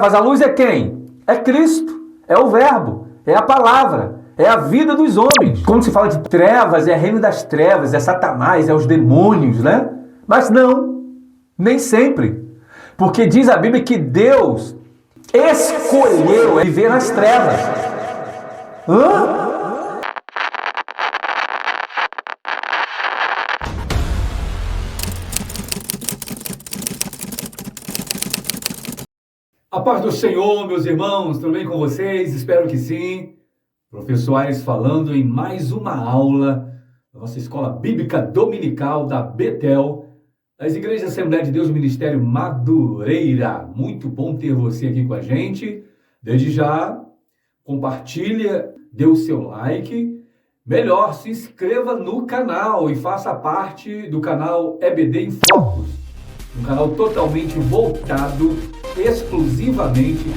trevas. A luz é quem? É Cristo, é o Verbo, é a palavra, é a vida dos homens. Quando se fala de trevas, é reino das trevas, é Satanás, é os demônios, né? Mas não, nem sempre. Porque diz a Bíblia que Deus escolheu viver nas trevas. Hã? A paz do Senhor, meus irmãos, tudo bem com vocês? Espero que sim. Professor Aires falando em mais uma aula da nossa Escola Bíblica Dominical da Betel, das Igrejas Assembleia de Deus, Ministério Madureira. Muito bom ter você aqui com a gente. Desde já, compartilha, dê o seu like. Melhor, se inscreva no canal e faça parte do canal EBD em Focos, um canal totalmente voltado exclusivamente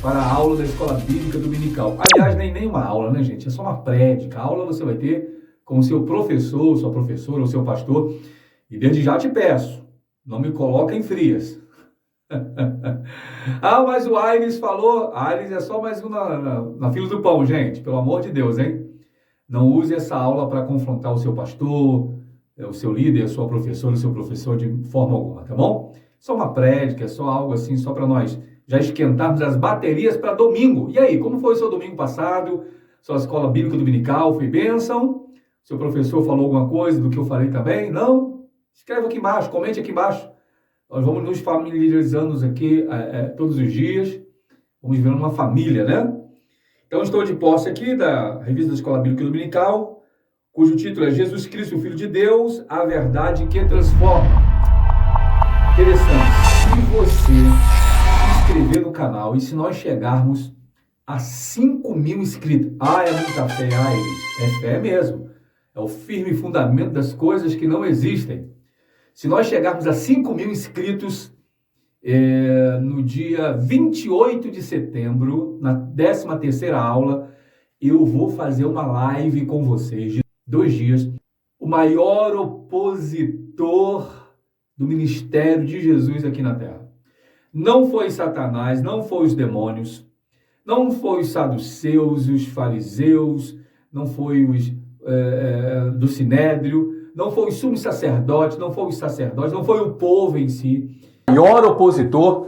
para a aula da Escola Bíblica Dominical. Aliás, nem uma aula, né, gente? É só uma prédica. A aula você vai ter com o seu professor, sua professora ou seu pastor. E desde já te peço, não me coloca em frias. Mas o Aires falou... Aires é só mais um na fila do pão, gente. Pelo amor de Deus, hein? Não use essa aula para confrontar o seu pastor, o seu líder, a sua professora, o seu professor de forma alguma, tá bom? Só uma prédica, só algo assim, só para nós já esquentarmos as baterias para domingo. E aí, como foi o seu domingo passado? Sua escola bíblica dominical foi bênção? Seu professor falou alguma coisa do que eu falei também? Não? Escreve aqui embaixo, comente aqui embaixo. Nós vamos nos familiarizando aqui todos os dias. Vamos virando uma família, né? Então, estou de posse aqui da revista da Escola Bíblica Dominical, cujo título é Jesus Cristo, o Filho de Deus, a verdade que transforma. Interessante, se você se inscrever no canal e se nós chegarmos a 5.000 inscritos, é muita fé, é fé mesmo, é o firme fundamento das coisas que não existem. Se nós chegarmos a 5.000 inscritos no dia 28 de setembro, na 13ª aula, eu vou fazer uma live com vocês de 2 dias. O maior opositor do ministério de Jesus aqui na Terra. Não foi Satanás, não foi os demônios, não foi os saduceus, os fariseus, não foi os do Sinédrio, não foi os sumos sacerdotes, não foi os sacerdotes, não foi o povo em si. O maior opositor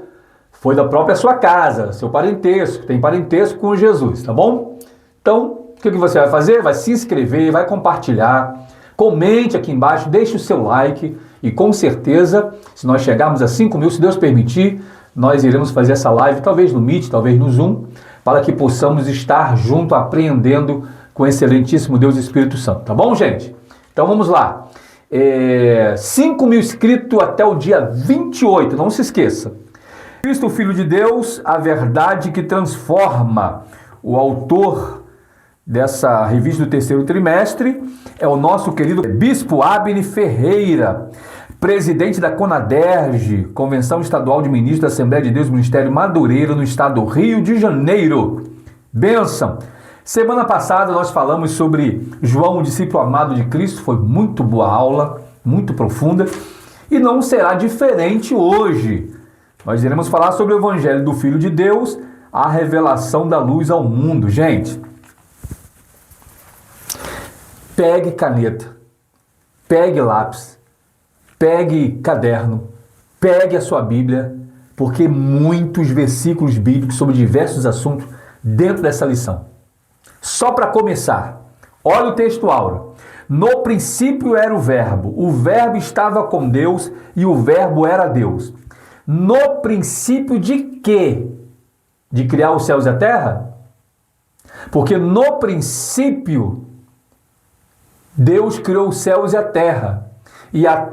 foi da própria sua casa, seu parentesco, tem parentesco com Jesus, tá bom? Então, o que você vai fazer? Vai se inscrever, vai compartilhar, comente aqui embaixo, deixe o seu like e com certeza, se nós chegarmos a 5.000, se Deus permitir, nós iremos fazer essa live, talvez no Meet, talvez no Zoom, para que possamos estar junto, aprendendo com o excelentíssimo Deus Espírito Santo, tá bom, gente? Então vamos lá. 5.000 inscritos até o dia 28, não se esqueça. Cristo, Filho de Deus, a verdade que transforma. O autor dessa revista do 3º trimestre é o nosso querido Bispo Abner Ferreira, presidente da CONADERJ, Convenção Estadual de Ministros da Assembleia de Deus, Ministério Madureira, no estado do Rio de Janeiro. Bênção! Semana passada nós falamos sobre João, o discípulo amado de Cristo, foi muito boa aula, muito profunda, e não será diferente hoje. Nós iremos falar sobre o Evangelho do Filho de Deus, a revelação da luz ao mundo. Gente, pegue caneta, pegue lápis, pegue caderno, pegue a sua Bíblia, porque muitos versículos bíblicos sobre diversos assuntos dentro dessa lição. Só para começar, olha o texto áureo. No princípio era o Verbo estava com Deus e o Verbo era Deus. No princípio de quê? De criar os céus e a terra? Porque no princípio Deus criou os céus e a terra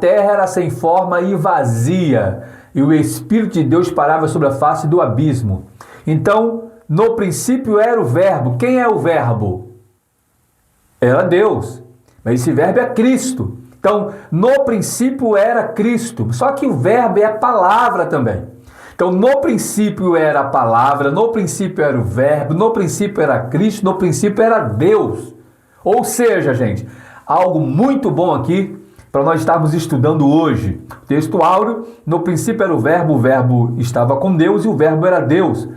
terra era sem forma e vazia, e o Espírito de Deus parava sobre a face do abismo. Então, no princípio era o Verbo. Quem é o Verbo? Era Deus. Mas esse Verbo é Cristo. Então, no princípio era Cristo. Só que o Verbo é a palavra também. Então, no princípio era a palavra, no princípio era o Verbo, no princípio era Cristo, no princípio era Deus. Ou seja, gente, algo muito bom aqui para nós estarmos estudando hoje. Texto áureo: no princípio era o verbo estava com Deus e o verbo era Deus.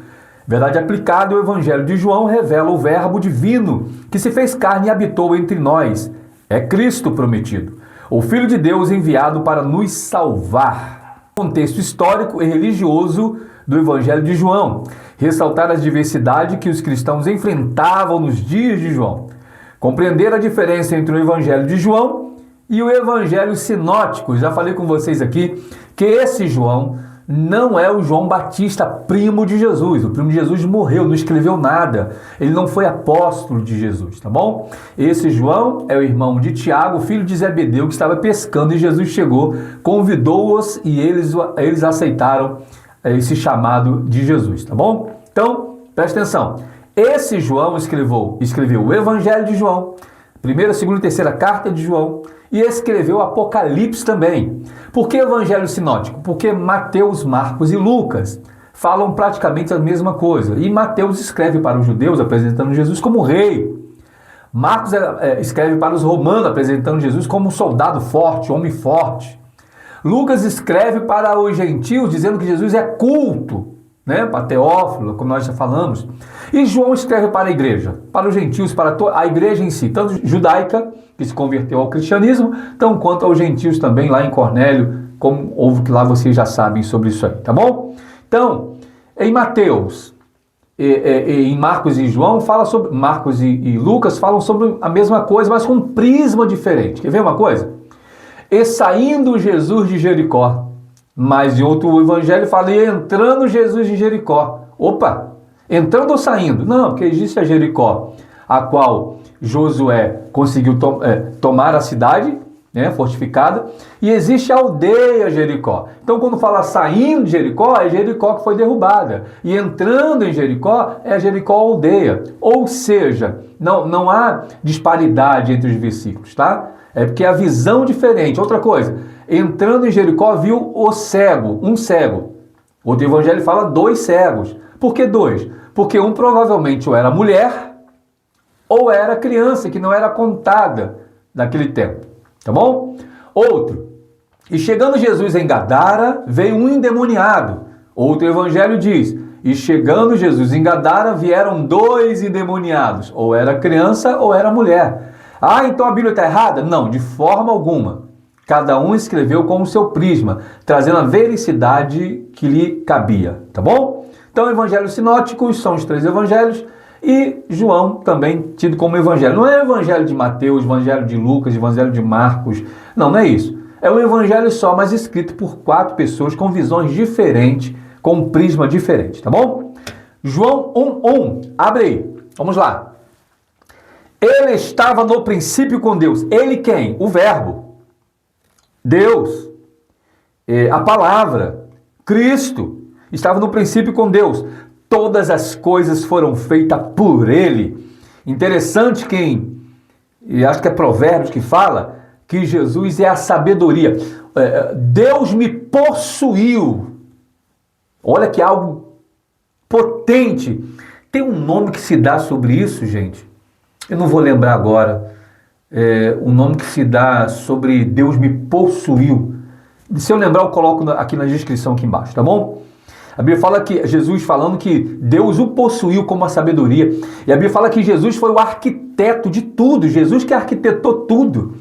Verdade aplicada, o Evangelho de João revela o verbo divino que se fez carne e habitou entre nós. É Cristo prometido, o Filho de Deus enviado para nos salvar. Contexto histórico e religioso do Evangelho de João. Ressaltar a diversidade que os cristãos enfrentavam nos dias de João. Compreender a diferença entre o Evangelho de João e o Evangelho sinótico. Já falei com vocês aqui que esse João não é o João Batista, primo de Jesus. O primo de Jesus morreu, não escreveu nada. Ele não foi apóstolo de Jesus, tá bom? Esse João é o irmão de Tiago, filho de Zebedeu, que estava pescando e Jesus chegou, convidou-os e eles aceitaram esse chamado de Jesus, tá bom? Então, presta atenção. Esse João escreveu o Evangelho de João, primeira, segunda e terceira carta de João, e escreveu o Apocalipse também. Por que Evangelho sinótico? Porque Mateus, Marcos e Lucas falam praticamente a mesma coisa. E Mateus escreve para os judeus, apresentando Jesus como rei. Marcos escreve para os romanos, apresentando Jesus como um soldado forte, homem forte. Lucas escreve para os gentios, dizendo que Jesus é culto, né? Para Teófilo, como nós já falamos. E João escreve para a igreja, para os gentios, para a igreja em si, tanto judaica, que se converteu ao cristianismo, tão quanto aos gentios também, lá em Cornélio, como houve que lá vocês já sabem sobre isso aí, tá bom? Então, em Mateus, em Marcos e João, fala sobre, Marcos e Lucas falam sobre a mesma coisa, mas com um prisma diferente. Quer ver uma coisa? E saindo Jesus de Jericó, mas em outro evangelho fala, e entrando Jesus de Jericó. Opa, entrando ou saindo? Não, porque existe a Jericó, a qual Josué conseguiu tomar a cidade, né, fortificada, e existe a aldeia Jericó. Então, quando fala saindo de Jericó, é Jericó que foi derrubada. E entrando em Jericó, é Jericó aldeia. Ou seja, não há disparidade entre os versículos, tá? É porque a visão diferente. Outra coisa, entrando em Jericó, viu o cego, um cego. Outro evangelho fala 2 cegos. Por que 2? Porque um provavelmente ou era mulher, ou era criança, que não era contada naquele tempo. Tá bom? Outro. E chegando Jesus em Gadara, veio um endemoniado. Outro evangelho diz, e chegando Jesus em Gadara, vieram 2 endemoniados. Ou era criança, ou era mulher. Ah, então a Bíblia está errada? Não, de forma alguma. Cada um escreveu com o seu prisma, trazendo a vericidade que lhe cabia, tá bom? Então, evangelhos sinóticos são os 3 evangelhos e João também tido como evangelho. Não é o evangelho de Mateus, evangelho de Lucas, evangelho de Marcos. Não é isso. É um evangelho só, mas escrito por 4 pessoas com visões diferentes, com um prisma diferente, tá bom? João 1:1. Abre aí. Vamos lá. Ele estava no princípio com Deus. Ele quem? O Verbo. Deus. A palavra. Cristo. Estava no princípio com Deus. Todas as coisas foram feitas por Ele. Interessante e acho que é Provérbios que fala, que Jesus é a sabedoria. Deus me possuiu. Olha que algo potente. Tem um nome que se dá sobre isso, gente. Eu não vou lembrar agora o nome que se dá sobre Deus me possuiu. Se eu lembrar, eu coloco aqui na descrição aqui embaixo, tá bom? A Bíblia fala que Jesus falando que Deus o possuiu como a sabedoria. E a Bíblia fala que Jesus foi o arquiteto de tudo. Jesus que arquitetou tudo.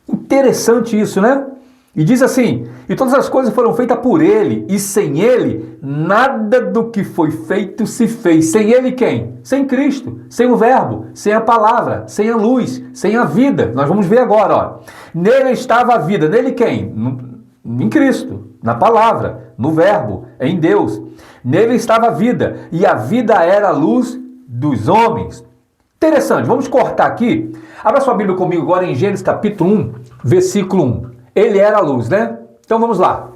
Interessante isso, né? E diz assim, e todas as coisas foram feitas por Ele, e sem Ele, nada do que foi feito se fez. Sem Ele quem? Sem Cristo, sem o Verbo, sem a palavra, sem a luz, sem a vida. Nós vamos ver agora, ó. Nele estava a vida, nele quem? Em Cristo, na palavra, no Verbo, em Deus. Nele estava a vida, e a vida era a luz dos homens. Interessante, vamos cortar aqui. Abra sua Bíblia comigo agora em Gênesis capítulo 1, versículo 1. Ele era a luz, né? Então vamos lá.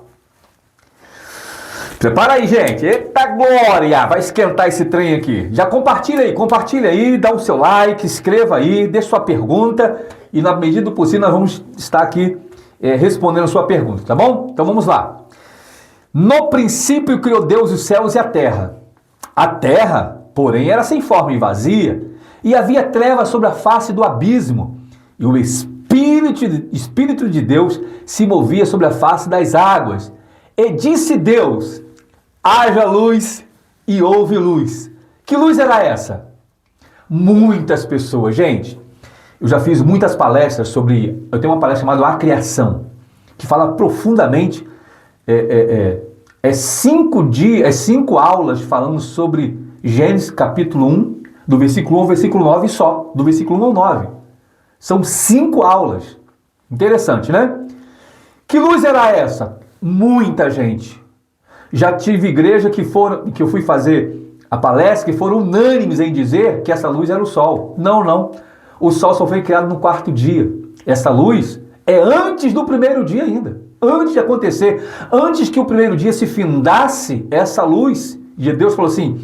Prepara aí, gente. Eita glória! Vai esquentar esse trem aqui. Já compartilha aí, dá o seu like, escreva aí, deixa sua pergunta e na medida do possível nós vamos estar aqui respondendo a sua pergunta, tá bom? Então vamos lá. No princípio criou Deus os céus e a terra. A terra, porém, era sem forma e vazia, e havia trevas sobre a face do abismo, e o Espírito Espírito de Deus se movia sobre a face das águas. E disse Deus, haja luz e houve luz. Que luz era essa? Muitas pessoas, gente, eu já fiz muitas palestras sobre, eu tenho uma palestra chamada A Criação, que fala profundamente, cinco aulas falando sobre Gênesis capítulo 1, do versículo 1 ao versículo 9 só, do versículo 1 ao 9. São 5 aulas. Interessante, né? Que luz era essa? Muita gente. Já tive igreja que eu fui fazer a palestra que foram unânimes em dizer que essa luz era o sol. Não. O sol só foi criado no 4º dia. Essa luz é antes do 1º dia ainda. Antes de acontecer. Antes que o 1º dia se findasse, essa luz, de Deus falou assim,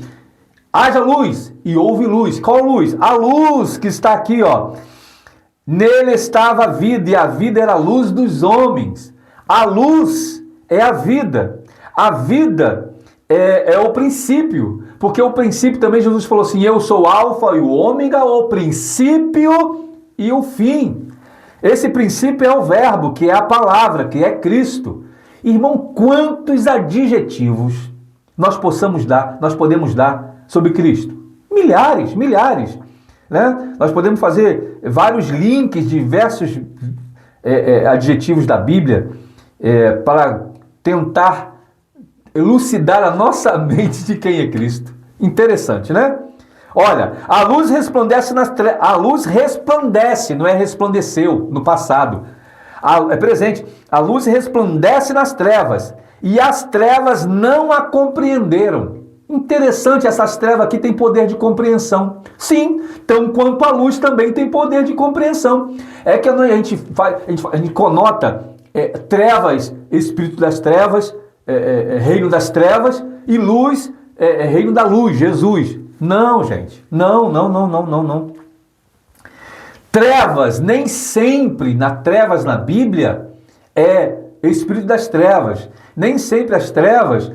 haja luz e houve luz. Qual luz? A luz que está aqui, ó. Nele estava a vida, e a vida era a luz dos homens. A luz é a vida. A vida é o princípio. Porque o princípio também, Jesus falou assim, eu sou o alfa e o ômega, o princípio e o fim. Esse princípio é o verbo, que é a palavra, que é Cristo. Irmão, quantos adjetivos nós podemos dar sobre Cristo? Milhares. Né? Nós podemos fazer vários links de diversos adjetivos da Bíblia para tentar elucidar a nossa mente de quem é Cristo. Interessante, né? Olha, a luz resplandece nas trevas. A luz resplandece, não é resplandeceu no passado. É presente. A luz resplandece nas trevas e as trevas não a compreenderam. Interessante, essas trevas aqui têm poder de compreensão. Sim, tão quanto a luz também tem poder de compreensão. É que a gente conota trevas, espírito das trevas, reino das trevas, e luz, reino da luz, Jesus. Não, gente. Não. Trevas, nem sempre trevas na Bíblia é espírito das trevas. Nem sempre as trevas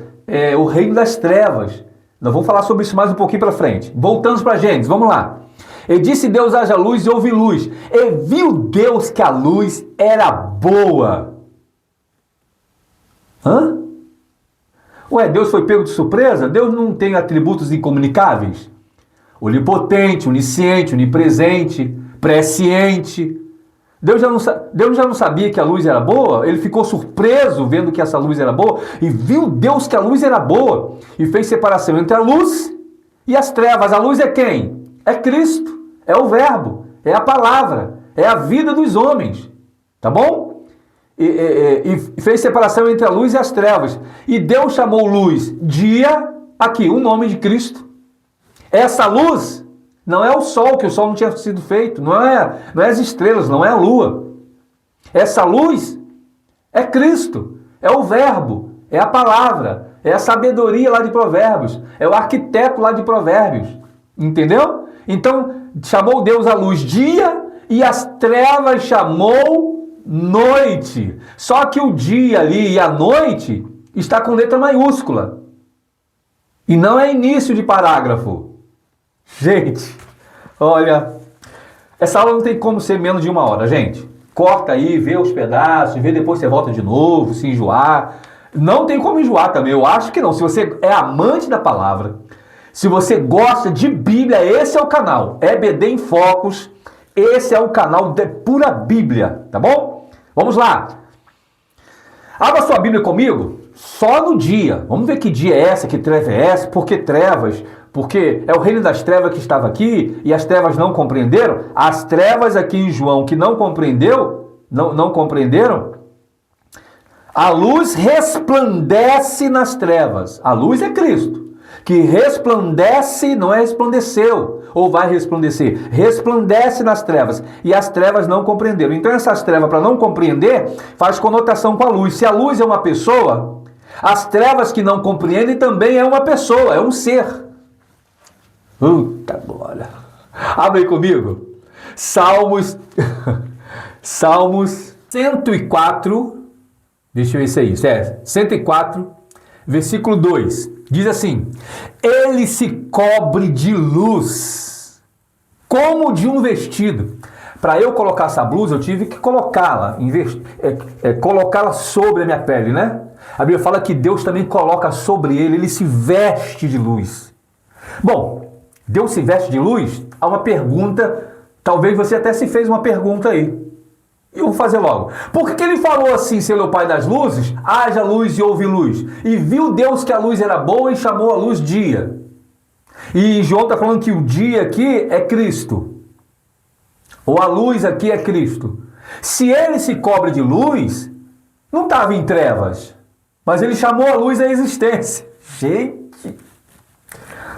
o reino das trevas. Nós vamos falar sobre isso mais um pouquinho para frente. Voltamos para Gênesis, vamos lá. E disse Deus, haja luz e houve luz. E viu Deus que a luz era boa. Ué, Deus foi pego de surpresa? Deus não tem atributos incomunicáveis? Onipotente, onisciente, onipresente, presciente. Deus já não sabia que a luz era boa? Ele ficou surpreso vendo que essa luz era boa e viu Deus que a luz era boa e fez separação entre a luz e as trevas. A luz é quem? É Cristo, é o verbo, é a palavra, é a vida dos homens, tá bom? E fez separação entre a luz e as trevas. E Deus chamou luz dia, aqui, o nome de Cristo. Essa luz não é o sol, que o sol não tinha sido feito, não é as estrelas, não é a lua. Essa luz é Cristo, é o verbo, é a palavra, é a sabedoria lá de Provérbios, é o arquiteto lá de Provérbios, entendeu? Então, chamou Deus a luz dia e as trevas chamou noite. Só que o dia ali e a noite está com letra maiúscula. E não é início de parágrafo. Gente, olha, essa aula não tem como ser menos de 1 hora, gente. Corta aí, vê os pedaços, vê depois você volta de novo, se enjoar. Não tem como enjoar também, eu acho que não. Se você é amante da palavra, se você gosta de Bíblia, esse é o canal. EBD em Focos, esse é o canal de pura Bíblia, tá bom? Vamos lá. Abra sua Bíblia comigo, só no dia. Vamos ver que dia é essa, que treva é essa, por que trevas? Porque é o reino das trevas que estava aqui e as trevas não compreenderam. As trevas aqui em João que não compreenderam. A luz resplandece nas trevas. A luz é Cristo. Que resplandece, não é resplandeceu, ou vai resplandecer. Resplandece nas trevas. E as trevas não compreenderam. Então essas trevas, para não compreender, faz conotação com a luz. Se a luz é uma pessoa, as trevas que não compreendem também é uma pessoa, é um ser. Puta glória. Abre aí comigo. Salmos 104. Deixa eu ver se é isso. 104, versículo 2. Diz assim: ele se cobre de luz, como de um vestido, Para eu colocar essa blusa, eu tive que colocá-la, colocá-la sobre a minha pele, né? A Bíblia fala que Deus também coloca sobre ele se veste de luz. Bom, Deus se veste de luz? Há uma pergunta, talvez você até se fez uma pergunta aí. Eu vou fazer logo. Por que ele falou assim, sendo o Pai das luzes, haja luz e houve luz? E viu Deus que a luz era boa e chamou a luz dia. E João está falando que o dia aqui é Cristo. Ou a luz aqui é Cristo. Se ele se cobre de luz, não estava em trevas. Mas ele chamou a luz à existência. Gente!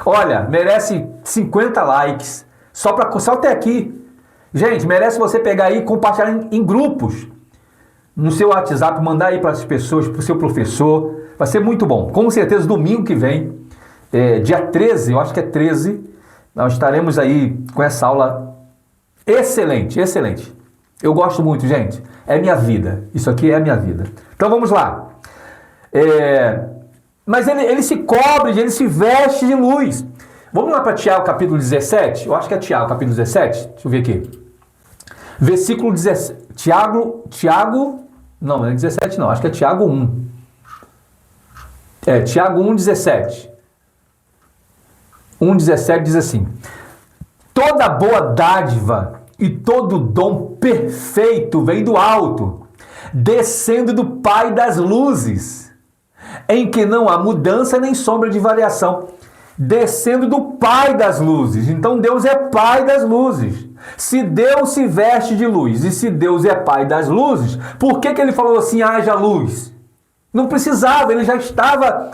Olha, merece 50 likes. Só até aqui. Gente, merece você pegar aí e compartilhar em grupos. No seu WhatsApp, mandar aí para as pessoas, para o seu professor. Vai ser muito bom. Com certeza, domingo que vem, dia 13, eu acho que é 13, nós estaremos aí com essa aula excelente, excelente. Eu gosto muito, gente. É minha vida. Isso aqui é minha vida. Então vamos lá. Mas ele se cobre, ele se veste de luz. Vamos lá para Tiago capítulo 17? Eu acho que é Tiago capítulo 17. Deixa eu ver aqui. Versículo 17. Tiago. Não, não é 17 não. Acho que é Tiago 1. Tiago 1, 17. 1, 17 diz assim: toda boa dádiva e todo dom perfeito vem do alto, descendo do Pai das luzes, em que não há mudança nem sombra de variação. Descendo do Pai das luzes. Então Deus é Pai das luzes. Se Deus se veste de luz e se Deus é Pai das luzes, por que ele falou assim, haja luz? Não precisava, ele já estava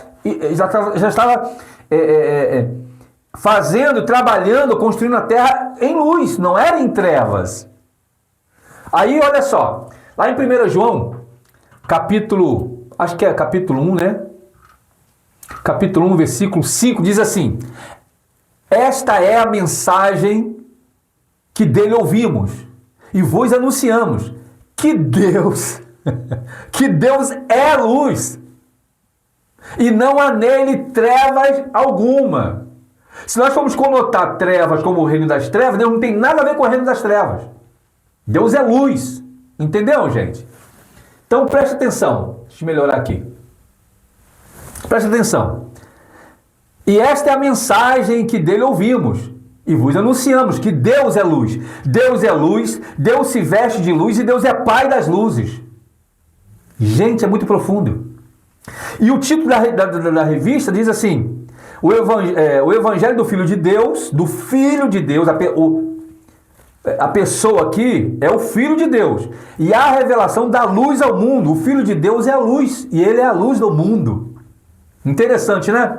fazendo, trabalhando, construindo a terra em luz, não era em trevas. Aí, olha só, lá em 1 João, capítulo 1, né? Capítulo 1, versículo 5, diz assim: esta é a mensagem que dele ouvimos e vos anunciamos, que Deus é luz e não há nele trevas alguma. Se nós formos conotar trevas como o reino das trevas, Deus não tem nada a ver com o reino das trevas. Deus é luz. Entendeu, gente? Então preste atenção. Deixa eu melhorar aqui. Preste atenção. E esta é a mensagem que dele ouvimos e vos anunciamos, que Deus é luz. Deus é luz, Deus se veste de luz e Deus é Pai das luzes. Gente, é muito profundo. E o título da revista diz assim: o Evangelho do Filho de Deus, a pessoa aqui é o Filho de Deus. E a revelação da luz ao mundo. O Filho de Deus é a luz e ele é a luz do mundo. Interessante, né?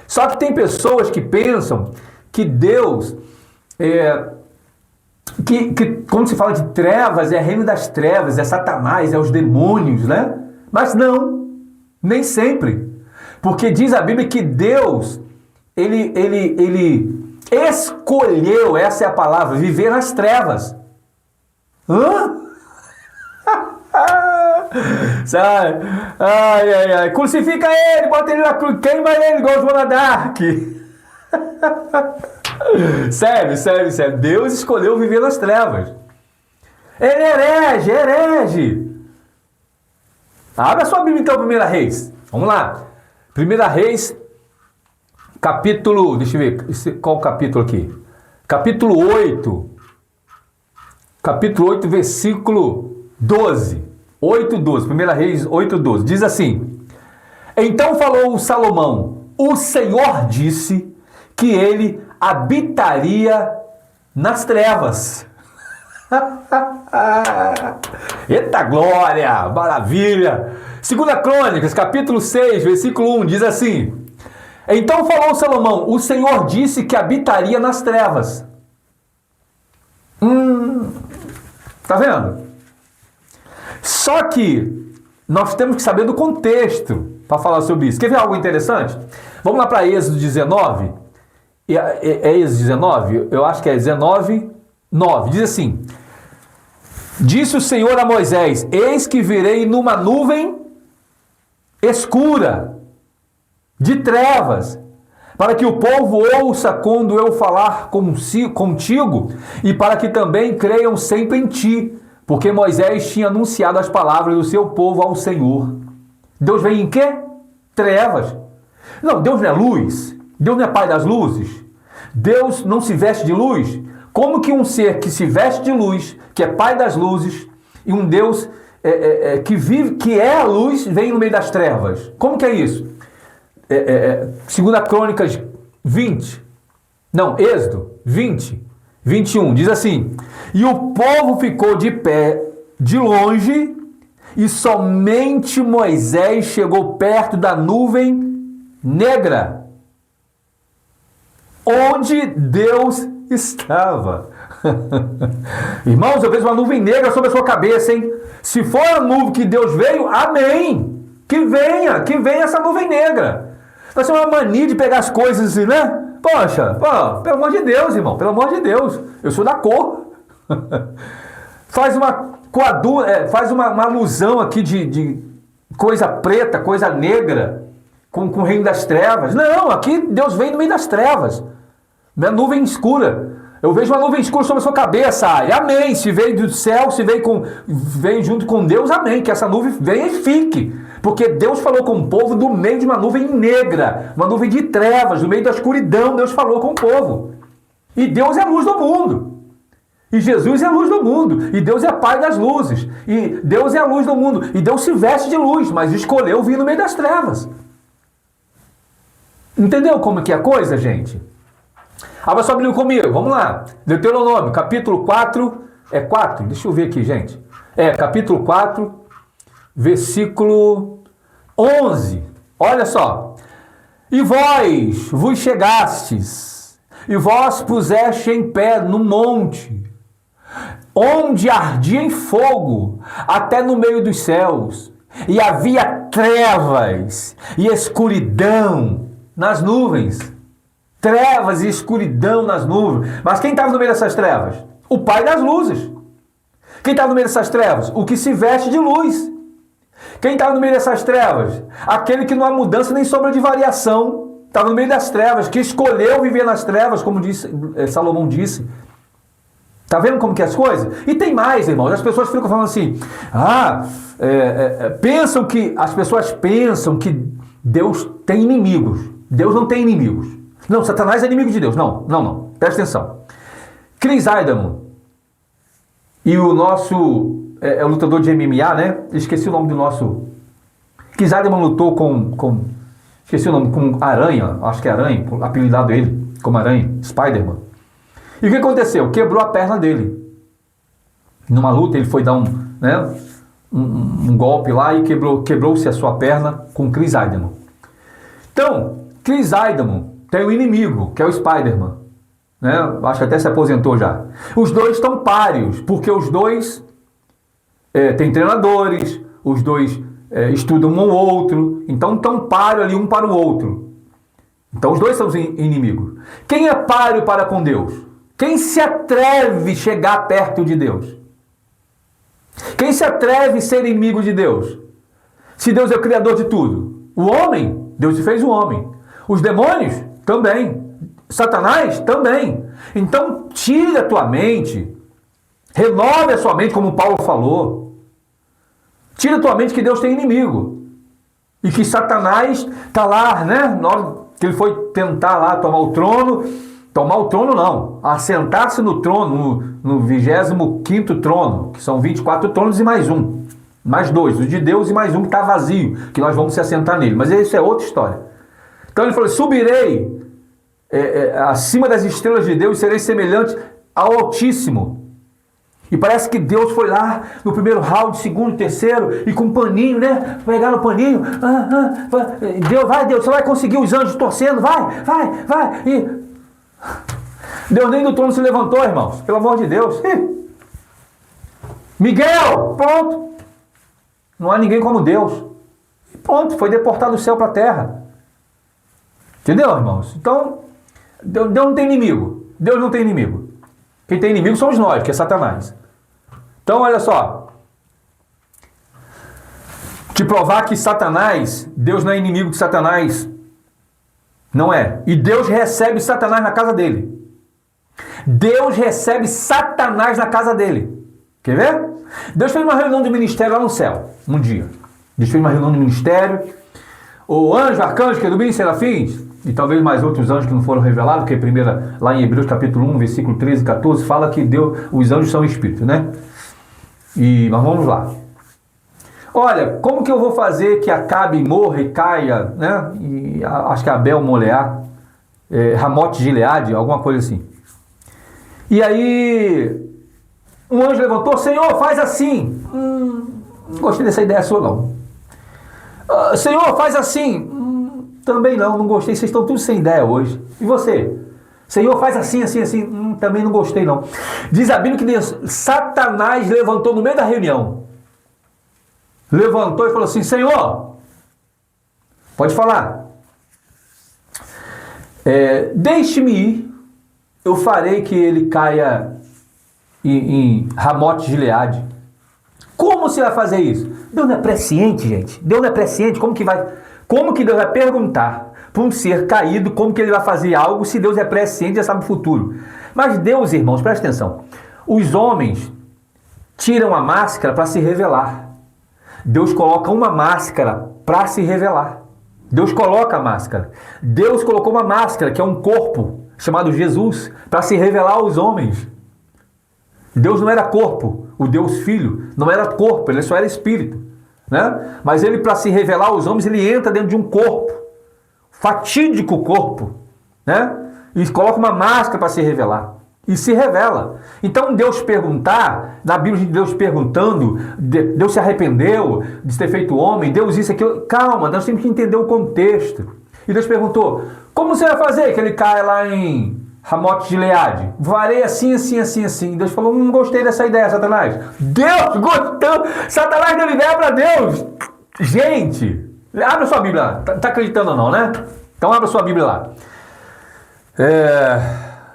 Só que tem pessoas que pensam que Deus, quando se fala de trevas, é reino das trevas, é Satanás, é os demônios, né? Mas não, nem sempre. Porque diz a Bíblia que Deus, ele escolheu, essa é a palavra, viver nas trevas. Hã? Sabe? Ai. Crucifica ele, bota ele na cruz, queima ele igual o Joana d'Arc. Sério. Deus escolheu viver nas trevas. Ele é herege. Abra sua Bíblia então, 1 Reis. Vamos lá. 1 Reis, capítulo, deixa eu ver, qual capítulo aqui? Capítulo 8. Capítulo 8, versículo 12. 8:12, 1 Reis 8:12, diz assim: então falou Salomão, o Senhor disse que ele habitaria nas trevas. Eita glória, maravilha! 2 Crônicas, capítulo 6, versículo 1, diz assim: então falou Salomão, o Senhor disse que habitaria nas trevas. Tá vendo? Só que nós temos que saber do contexto para falar sobre isso. Quer ver algo interessante? Vamos lá para Êxodo 19. É Êxodo 19? Eu acho que é 19, 9. Diz assim: disse o Senhor a Moisés: eis que virei numa nuvem escura, de trevas, para que o povo ouça quando eu falar contigo, e para que também creiam sempre em ti, porque Moisés tinha anunciado as palavras do seu povo ao Senhor. Deus vem em quê? Trevas. Não, Deus não é luz. Deus não é pai das luzes. Deus não se veste de luz. Como que um ser que se veste de luz, que é pai das luzes, e um Deus que vive, que é a luz, vem no meio das trevas? Como que é isso? Segunda Crônicas 20, não, Êxodo 20, 21, diz assim: e o povo ficou de pé de longe, e somente Moisés chegou perto da nuvem negra, onde Deus estava. Irmãos, eu vejo uma nuvem negra sobre a sua cabeça, hein? Se for a nuvem que Deus veio, amém. Que venha essa nuvem negra. Nós temos uma mania de pegar as coisas assim, né? Poxa, pelo amor de Deus, irmão, pelo amor de Deus. Eu sou da cor. Faz uma alusão aqui de coisa preta, coisa negra, com o reino das trevas. Não, aqui Deus vem no meio das trevas. Minha nuvem escura. Eu vejo uma nuvem escura sobre a sua cabeça, Ari. Amém. Se veio do céu, se veio junto com Deus, amém. Que essa nuvem venha e fique. Porque Deus falou com o povo do meio de uma nuvem negra, uma nuvem de trevas, no meio da escuridão, Deus falou com o povo. E Deus é a luz do mundo. E Jesus é a luz do mundo. E Deus é pai das luzes. E Deus é a luz do mundo. E Deus se veste de luz, mas escolheu vir no meio das trevas. Entendeu como que é a coisa, gente? Abra sua Bíblia comigo, vamos lá. Deuteronômio, capítulo 4. É 4? Deixa eu ver aqui, gente. Capítulo 4, versículo 11. Olha só. E vós vos chegastes, e vós puseste em pé no monte, onde ardia em fogo, até no meio dos céus, e havia trevas e escuridão nas nuvens. Trevas e escuridão nas nuvens. Mas quem estava no meio dessas trevas? O pai das luzes. Quem estava no meio dessas trevas? O que se veste de luz. Quem estava no meio dessas trevas? Aquele que não há mudança nem sombra de variação. Estava no meio das trevas, que escolheu viver nas trevas, como Salomão disse. Está vendo como que é as coisas? E tem mais, irmãos. As pessoas ficam falando assim, as pessoas pensam que Deus tem inimigos. Deus não tem inimigos. Não, Satanás é inimigo de Deus. Não. Presta atenção. Chris Weidman e o nosso o lutador de MMA, né? Esqueci o nome do nosso... Chris Weidman lutou com esqueci o nome, com Aranha. Acho que é Aranha, apelidado ele como Aranha, Spider-Man. E o que aconteceu? Quebrou a perna dele. Numa luta ele foi dar um golpe lá e quebrou-se a sua perna com Chris Weidman. Então, Chris Weidman tem um inimigo, que é o Spider-Man. Né? Acho que até se aposentou já. Os dois estão páreos, porque os dois têm treinadores, os dois estudam um ao outro, então estão páreos ali um para o outro. Então os dois são inimigos. Quem é páreo para com Deus? Quem se atreve a chegar perto de Deus? Quem se atreve a ser inimigo de Deus? Se Deus é o criador de tudo. O homem, Deus fez o homem. Os demônios, também. Satanás, também. Então, tire da tua mente, renove a sua mente, como Paulo falou. Tire da tua mente que Deus tem inimigo. E que Satanás está lá, né? Na hora que ele foi tentar lá tomar o trono não, assentar-se no trono, no 25º trono, que são 24 tronos e mais um. Mais dois, o de Deus e mais um que está vazio, que nós vamos se assentar nele. Mas isso é outra história. Então ele falou, subirei acima das estrelas de Deus e serei semelhante ao Altíssimo. E parece que Deus foi lá no primeiro round, segundo, terceiro, e com um paninho, né? Pegar no paninho. Deus, você vai conseguir, os anjos torcendo, vai. E Deus nem do trono se levantou, irmãos. Pelo amor de Deus. Miguel, pronto. Não há ninguém como Deus. Pronto, foi deportado do céu para a terra. Entendeu, irmãos? Então, Deus não tem inimigo. Deus não tem inimigo. Quem tem inimigo somos nós, que é Satanás. Então, olha só. Te provar que Satanás, Deus não é inimigo de Satanás, Não é. E Deus recebe Satanás na casa dele. Deus recebe Satanás na casa dele. Quer ver? Deus fez uma reunião de ministério lá no céu, um dia. Deus fez uma reunião de ministério. O anjo, arcanjo, querubins, serafins, e talvez mais outros anjos que não foram revelados, porque primeira, lá em Hebreus capítulo 1, versículo 13 e 14, fala que os anjos são espíritos, né? Mas vamos lá. Olha, como que eu vou fazer que Acabe morra e caia, né? E acho que Abel Moleá, Ramote Gileade, alguma coisa assim. E aí, um anjo levantou, Senhor, faz assim. Não gostei dessa ideia sua, não. Senhor, faz assim. Também não gostei, vocês estão todos sem ideia hoje. E você? Senhor, faz assim, assim, assim. Também não gostei, não. Diz a Bíblia que Satanás levantou no meio da reunião. Levantou e falou assim, Senhor, pode falar. Deixe-me ir, eu farei que ele caia em Ramote Gileade. Como você vai fazer isso? Deus não é presciente, gente. Deus não é presciente. Como que Deus vai perguntar para um ser caído como que ele vai fazer algo se Deus é presciente e já sabe o futuro? Mas Deus, irmãos, presta atenção. Os homens tiram a máscara para se revelar. Deus coloca uma máscara para se revelar. Deus coloca a máscara. Deus colocou uma máscara, que é um corpo, chamado Jesus, para se revelar aos homens. Deus não era corpo. O Deus Filho não era corpo, ele só era espírito. Né? Mas ele, para se revelar aos homens, ele entra dentro de um corpo. Fatídico corpo. Né? E coloca uma máscara para se revelar. E se revela. Então Deus perguntar, na Bíblia de Deus perguntando, Deus se arrependeu de ter feito homem, Deus isso, aquilo. Calma, nós temos que entender o contexto. E Deus perguntou, como você vai fazer que ele caia lá em Ramote Gileade? Varei assim, assim, assim, assim. Deus falou, não gostei dessa ideia, Satanás. Deus gostou! Satanás deu ideia para Deus! Gente, abra sua Bíblia lá. Tá acreditando ou não, né? Então abra sua Bíblia lá.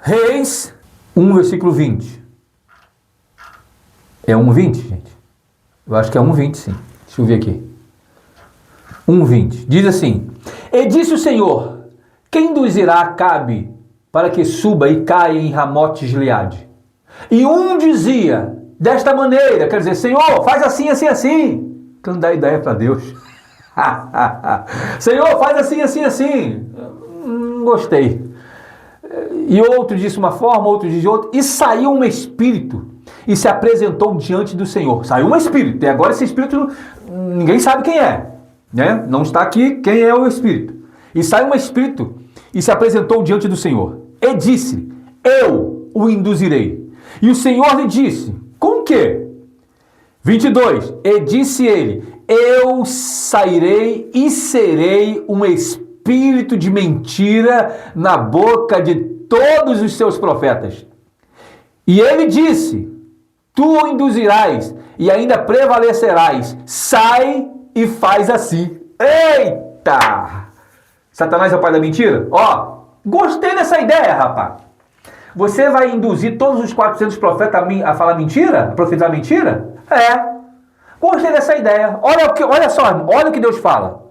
Reis 1, versículo 20. É 1,20, gente? Eu acho que é 1,20, sim. Deixa eu ver aqui. 1,20. Diz assim, e disse o Senhor, quem induzirá Acabe para que suba e caia em Ramote Gileade? E um dizia, desta maneira, quer dizer, Senhor, faz assim, assim, assim. Que não dá ideia para Deus. Senhor, faz assim, assim, assim. Não gostei. E outro disse uma forma, outro disse outra. E saiu um espírito e se apresentou diante do Senhor. Saiu um espírito. E agora esse espírito, ninguém sabe quem é. Né? Não está aqui quem é o espírito. E saiu um espírito e se apresentou diante do Senhor. E disse, eu o induzirei. E o Senhor lhe disse, com que? 22. E disse ele, eu sairei e serei um espírito de mentira na boca de todos os seus profetas. E ele disse, tu o induzirás e ainda prevalecerás. Sai e faz assim. Eita! Satanás é o pai da mentira? Ó, gostei dessa ideia, rapaz. Você vai induzir todos os 400 profetas a falar mentira? A profetizar mentira? Gostei dessa ideia. Olha só, olha o que Deus fala.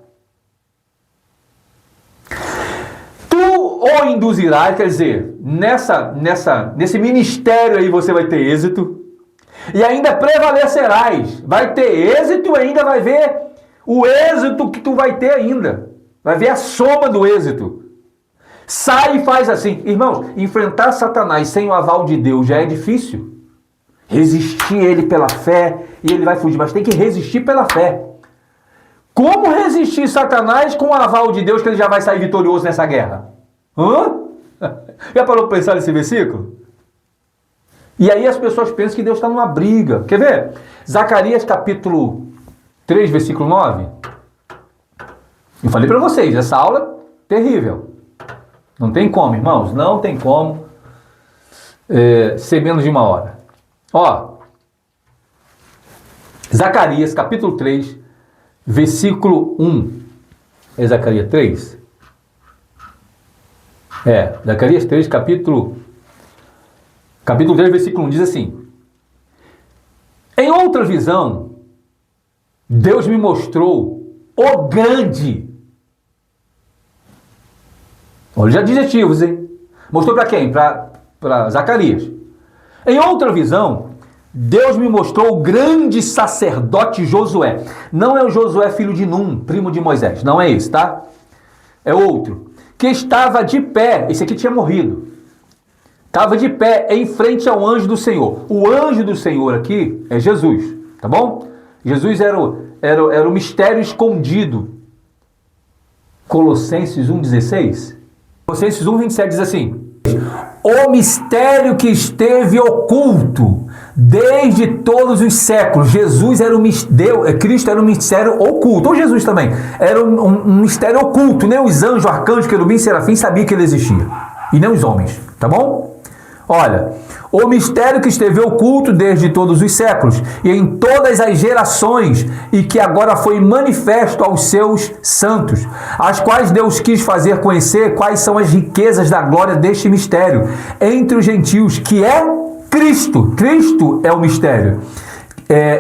Tu o induzirás, quer dizer, nesse ministério aí você vai ter êxito. E ainda prevalecerás. Vai ter êxito e ainda vai ver o êxito que tu vai ter ainda. Vai ver a soma do êxito. Sai e faz assim. Irmãos, enfrentar Satanás sem o aval de Deus já é difícil. Resistir ele pela fé e ele vai fugir, mas tem que resistir pela fé. Como resistir Satanás com o aval de Deus que ele já vai sair vitorioso nessa guerra? Já parou para pensar nesse versículo? E aí as pessoas pensam que Deus está numa briga. Quer ver? Zacarias capítulo 3, versículo 9. Eu falei para vocês, essa aula é terrível. Não tem como, irmãos, não tem como ser menos de uma hora. Ó, Zacarias capítulo 3, versículo 1. É Zacarias 3? Zacarias 3, capítulo 3, versículo 1, diz assim: em outra visão, Deus me mostrou o grande Olha os adjetivos, hein? Mostrou para quem? Para Zacarias. Em outra visão, Deus me mostrou o grande sacerdote Josué. Não é o Josué filho de Num, primo de Moisés. Não é esse, tá? É outro. Que estava de pé. Esse aqui tinha morrido. Estava de pé em frente ao anjo do Senhor. O anjo do Senhor aqui é Jesus, tá bom? Jesus era o mistério escondido. Colossenses 1,16. Colossenses 1,27 diz assim: o mistério que esteve oculto desde todos os séculos. Jesus era Cristo era um mistério oculto. Ou Jesus também. Era um mistério oculto. Nem os anjos, arcanjos, querubins, serafins sabiam que ele existia. E nem os homens, tá bom? Olha, o mistério que esteve oculto desde todos os séculos e em todas as gerações e que agora foi manifesto aos seus santos, as quais Deus quis fazer conhecer quais são as riquezas da glória deste mistério entre os gentios, que é Cristo. Cristo é o mistério.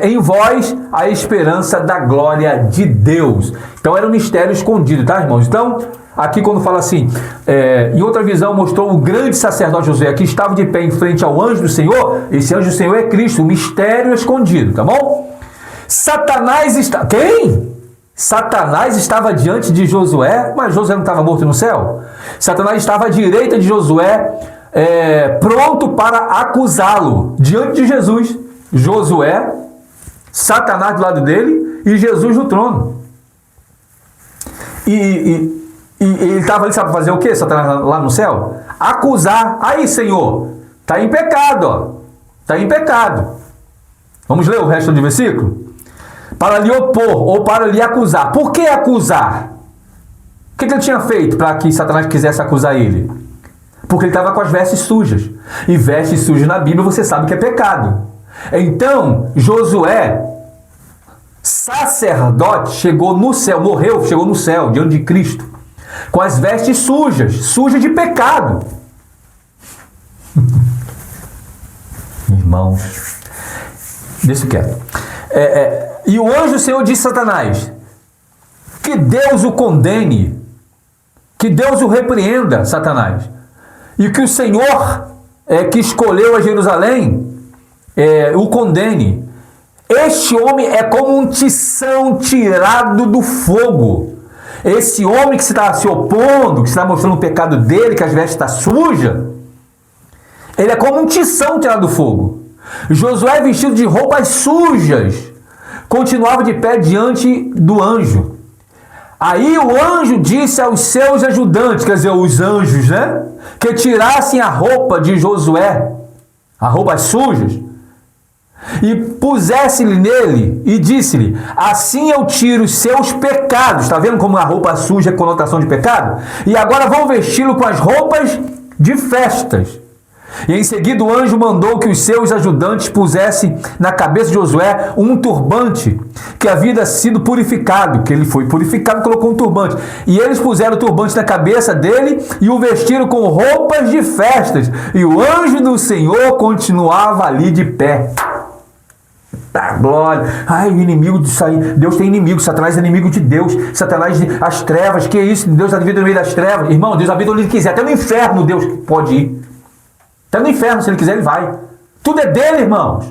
Em vós a esperança da glória de Deus. Então era um mistério escondido, tá, irmãos? Então, aqui quando fala assim, em outra visão mostrou o grande sacerdote Josué, que estava de pé em frente ao anjo do Senhor. Esse anjo do Senhor é Cristo, o mistério escondido, tá bom? Quem? Satanás estava diante de Josué, mas Josué não estava morto no céu? Satanás estava à direita de Josué, pronto para acusá-lo, diante de Jesus. Josué, Satanás do lado dele e Jesus no trono. E ele estava ali, sabe fazer o quê, Satanás, lá no céu? Acusar. Aí, Senhor, está em pecado, ó. Está em pecado. Vamos ler o resto do versículo? Para lhe opor ou para lhe acusar. Por que acusar? O que ele tinha feito para que Satanás quisesse acusar ele? Porque ele estava com as vestes sujas. E vestes sujas na Bíblia você sabe que é pecado. Então, Josué, sacerdote, chegou no céu, chegou no céu, diante de Cristo, com as vestes sujas de pecado. Irmãos, deixa quieto. E o anjo do Senhor disse a Satanás: que Deus o condene, que Deus o repreenda, Satanás, e que o Senhor que escolheu a Jerusalém o condene. Este homem é como um tição tirado do fogo. Esse homem que se está se opondo, que está mostrando o pecado dele, que as vestes estão sujas, ele é como um tição tirado do fogo. Josué, vestido de roupas sujas, continuava de pé diante do anjo. Aí o anjo disse aos seus ajudantes, quer dizer, os anjos, né? Que tirassem a roupa de Josué, as roupas sujas, e pusesse-lhe nele, e disse-lhe: assim eu tiro os seus pecados. Está vendo como a roupa suja é conotação de pecado? E agora vão vesti-lo com as roupas de festas. E em seguida o anjo mandou que os seus ajudantes pusessem na cabeça de Josué um turbante, que havia sido purificado, que ele foi purificado, colocou um turbante. E eles puseram o turbante na cabeça dele e o vestiram com roupas de festas. E o anjo do Senhor continuava ali de pé. Glória. Ai, o inimigo disso aí. Deus tem inimigo. Satanás é inimigo de Deus. Satanás, as trevas. Que é isso? Deus habita no meio das trevas. Irmão, Deus habita onde ele quiser. Até no inferno Deus pode ir. Até no inferno, se ele quiser, ele vai. Tudo é dele, irmãos.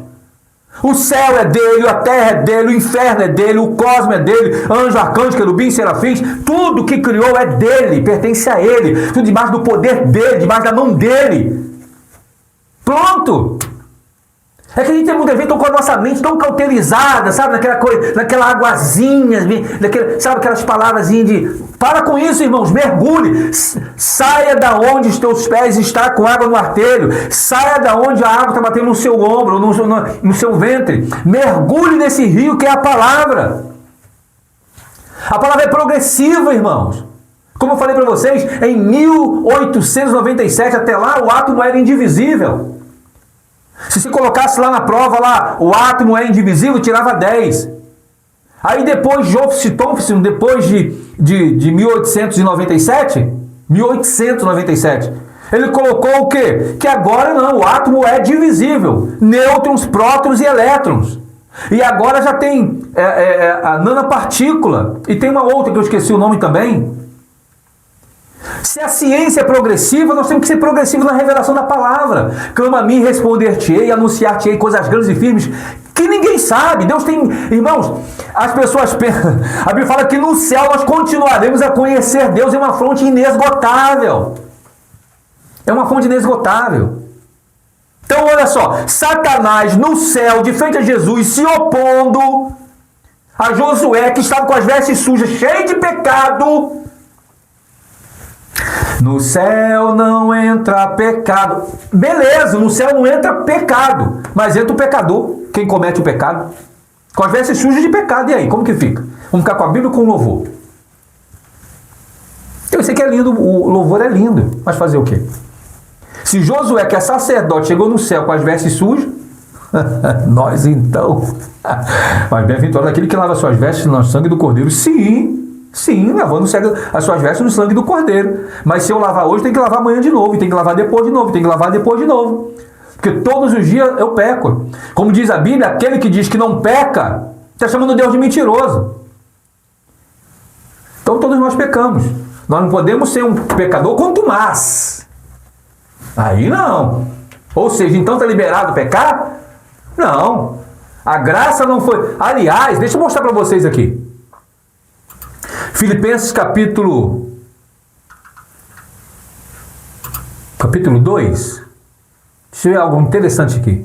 O céu é dele, a terra é dele, o inferno é dele, o cosmo é dele, anjo, arcanjo, querubim, serafins. Tudo que criou é dele, pertence a ele. Tudo debaixo do poder dele, debaixo da mão dele. Pronto. É que a gente tem muita gente com a nossa mente tão cauterizada, sabe? Naquela coisa, naquela aguazinha, sabe? Aquelas palavrazinhas de... Para com isso, irmãos, mergulhe. Saia da onde os teus pés estão com água no artelho. Saia da onde a água está batendo no seu ombro, no seu ventre. Mergulhe nesse rio que é a palavra. A palavra é progressiva, irmãos. Como eu falei para vocês, em 1897, até lá, o átomo era indivisível. Se se colocasse lá na prova, lá, o átomo é indivisível, tirava 10. Aí depois de Joseph Thomson, depois de 1897, ele colocou o quê? Que agora não, o átomo é divisível. Nêutrons, prótons e elétrons. E agora já tem a nanopartícula. E tem uma outra que eu esqueci o nome também. Se a ciência é progressiva, nós temos que ser progressivos na revelação da palavra. Clama a mim, responder-te-ei, anunciar-te-ei coisas grandes e firmes que ninguém sabe. Deus tem... Irmãos, as pessoas pensam... A Bíblia fala que no céu nós continuaremos a conhecer Deus em uma fonte inesgotável. É uma fonte inesgotável. Então, olha só. Satanás no céu, de frente a Jesus, se opondo a Josué, que estava com as vestes sujas, cheio de pecado. No céu não entra pecado. Beleza, no céu não entra pecado, mas entra o pecador, quem comete o pecado, com as vestes sujas de pecado. E aí, como que fica? Vamos ficar com a Bíblia ou com o louvor? Eu sei que é lindo, o louvor é lindo, mas fazer o quê? Se Josué, que é sacerdote, chegou no céu com as vestes sujas, nós então... Mas bem-aventurado aquele que lava suas vestes no sangue do Cordeiro. Sim, lavando as suas vestes no sangue do Cordeiro. Mas se eu lavar hoje, tem que lavar amanhã de novo, tem que lavar depois de novo, tem que lavar depois de novo. Porque todos os dias eu peco. Como diz a Bíblia, aquele que diz que não peca, está chamando Deus de mentiroso. Então todos nós pecamos. Nós não podemos ser um pecador contumaz. Aí não. Ou seja, então está liberado pecar? Não. A graça não foi... Aliás, deixa eu mostrar para vocês aqui. Filipenses capítulo 2. Deixa eu ver algo interessante aqui.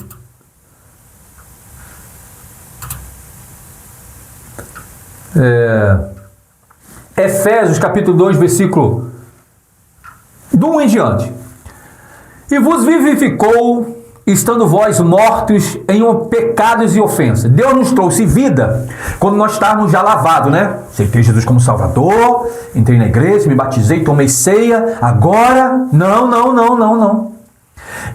Efésios capítulo 2, versículo do 1 em diante. E vos vivificou, estando vós mortos em pecados e ofensas. Deus nos trouxe vida quando nós estávamos já lavados, né? Aceitei Jesus como Salvador, entrei na igreja, me batizei, tomei ceia. Agora, não.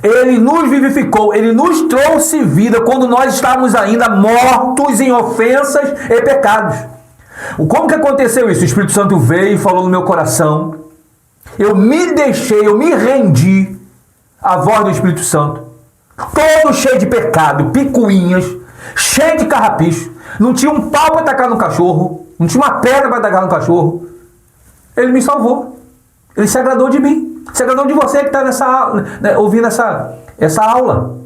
Ele nos vivificou, Ele nos trouxe vida quando nós estávamos ainda mortos em ofensas e pecados. Como que aconteceu isso? O Espírito Santo veio e falou no meu coração. Eu me deixei, eu me rendi à voz do Espírito Santo. Todo cheio de pecado, picuinhas, cheio de carrapicho. Não tinha um pau para atacar no cachorro, não tinha uma pedra para atacar no cachorro. Ele me salvou. Ele se agradou de mim. Se agradou de você que está ouvindo essa aula.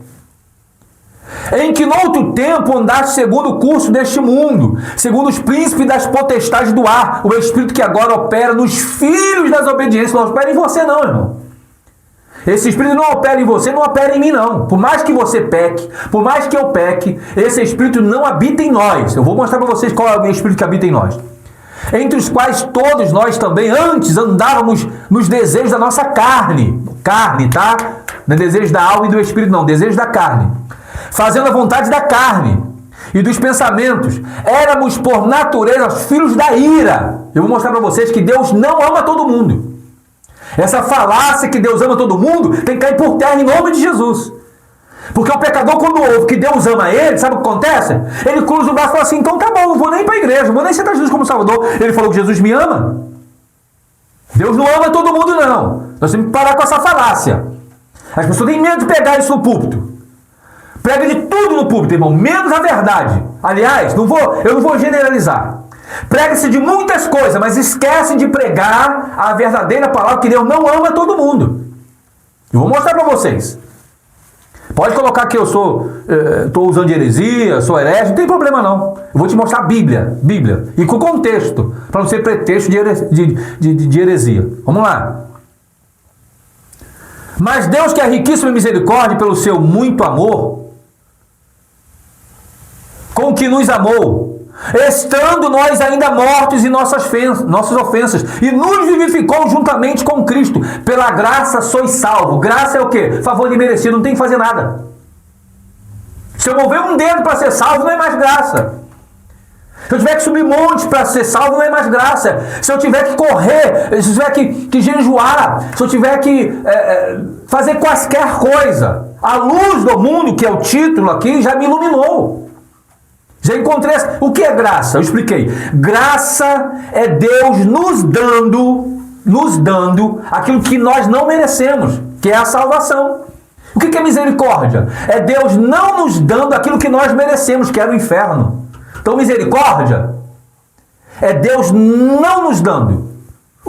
Em que no outro tempo andaste segundo o curso deste mundo, segundo os príncipes das potestades do ar, o Espírito que agora opera nos filhos das obediências. Não opera em você não, irmão. Esse Espírito não opera em você, não opera em mim não. Por mais que você peque, por mais que eu peque, esse Espírito não habita em nós. Eu vou mostrar para vocês qual é o Espírito que habita em nós. Entre os quais todos nós também antes andávamos nos desejos da nossa carne. Carne, tá? Não é desejo da alma e do Espírito não, desejo da carne. Fazendo a vontade da carne e dos pensamentos. Éramos por natureza filhos da ira. Eu vou mostrar para vocês que Deus não ama todo mundo. Essa falácia que Deus ama todo mundo tem que cair por terra em nome de Jesus. Porque o pecador, quando ouve que Deus ama ele, sabe o que acontece? Ele cruza o braço e fala assim, então tá bom, não vou nem para a igreja, não vou nem aceitar Jesus como Salvador. Ele falou que Jesus me ama. Deus não ama todo mundo não. Nós temos que parar com essa falácia. As pessoas têm medo de pegar isso no púlpito. Prega de tudo no púlpito, irmão, menos a verdade. Aliás, eu não vou generalizar. Prega-se de muitas coisas, mas esquecem de pregar a verdadeira palavra, que Deus não ama todo mundo. Eu vou mostrar para vocês. Pode colocar que eu estou usando de heresia, sou herege, não tem problema não. Eu vou te mostrar a Bíblia. E com contexto, para não ser pretexto de heresia. Vamos lá. Mas Deus, que é riquíssimo em misericórdia pelo seu muito amor, com que nos amou, estando nós ainda mortos em nossas ofensas, e nos vivificou juntamente com Cristo. Pela graça sois salvos. Graça é o quê? Favor imerecido, não tem que fazer nada. Se eu mover um dedo para ser salvo, não é mais graça. Se eu tiver que subir montes para ser salvo, não é mais graça. Se eu tiver que correr, se eu tiver que jejuar, se eu tiver que fazer quaisquer coisa, a luz do mundo, que é o título aqui, já me iluminou. Já encontrei. O que é graça? Eu expliquei. Graça é Deus nos dando aquilo que nós não merecemos, que é a salvação. O que é misericórdia? É Deus não nos dando aquilo que nós merecemos, que é o inferno. Então misericórdia é Deus não nos dando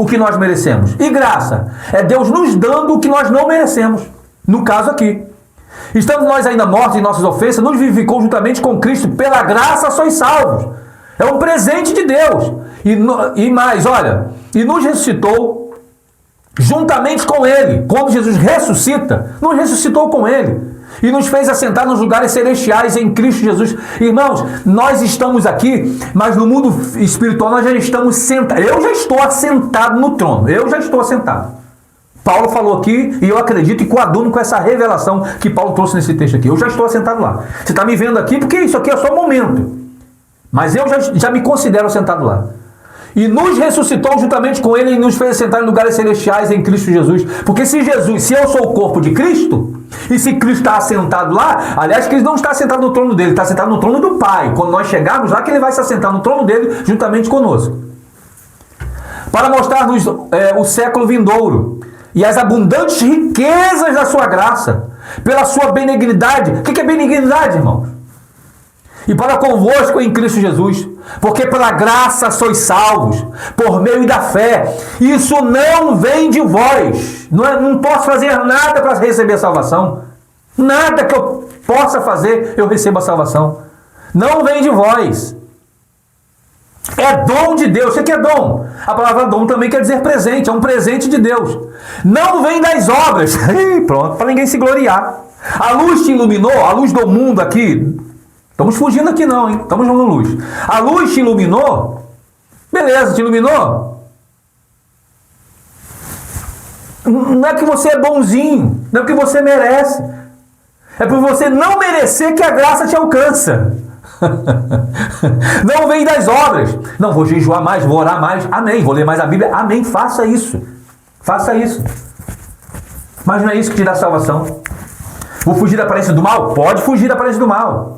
o que nós merecemos. E graça é Deus nos dando o que nós não merecemos. No caso aqui. Estando nós ainda mortos em nossas ofensas, nos vivificou juntamente com Cristo. Pela graça sois salvos. É um presente de Deus. E mais, olha, e nos ressuscitou juntamente com Ele. Quando Jesus ressuscita, nos ressuscitou com Ele. E nos fez assentar nos lugares celestiais em Cristo Jesus. Irmãos, nós estamos aqui, mas no mundo espiritual nós já estamos sentados. Eu já estou assentado no trono. Eu já estou assentado. Paulo falou aqui, e eu acredito e coaduno com essa revelação que Paulo trouxe nesse texto aqui. Eu já estou assentado lá. Você está me vendo aqui porque isso aqui é só um momento. Mas eu já me considero assentado lá. E nos ressuscitou juntamente com Ele e nos fez assentar em lugares celestiais em Cristo Jesus. Porque se eu sou o corpo de Cristo, e se Cristo está assentado lá, aliás, Cristo não está assentado no trono dele, está assentado no trono do Pai. Quando nós chegarmos lá, que Ele vai se assentar no trono dele juntamente conosco. Para mostrar-nos o século vindouro e as abundantes riquezas da sua graça, pela sua benignidade. O que é benignidade, irmãos? E para convosco em Cristo Jesus, porque pela graça sois salvos, por meio da fé. Isso não vem de vós. Não posso fazer nada para receber a salvação. Nada que eu possa fazer, eu recebo a salvação. Não vem de vós. É dom de Deus. O que é dom? A palavra dom também quer dizer presente. É um presente de Deus. Não vem das obras. Pronto, para ninguém se gloriar. A luz te iluminou, a luz do mundo aqui. Estamos fugindo aqui não, hein? Estamos na luz. A luz te iluminou? Beleza, te iluminou? Não é que você é bonzinho, não é que você merece. É por você não merecer que a graça te alcança. Não vem das obras. Não, vou jejuar mais, vou orar mais. Amém. Vou ler mais a Bíblia. Amém. Faça isso. Faça isso. Mas não é isso que te dá salvação. Vou fugir da aparência do mal? Pode fugir da aparência do mal.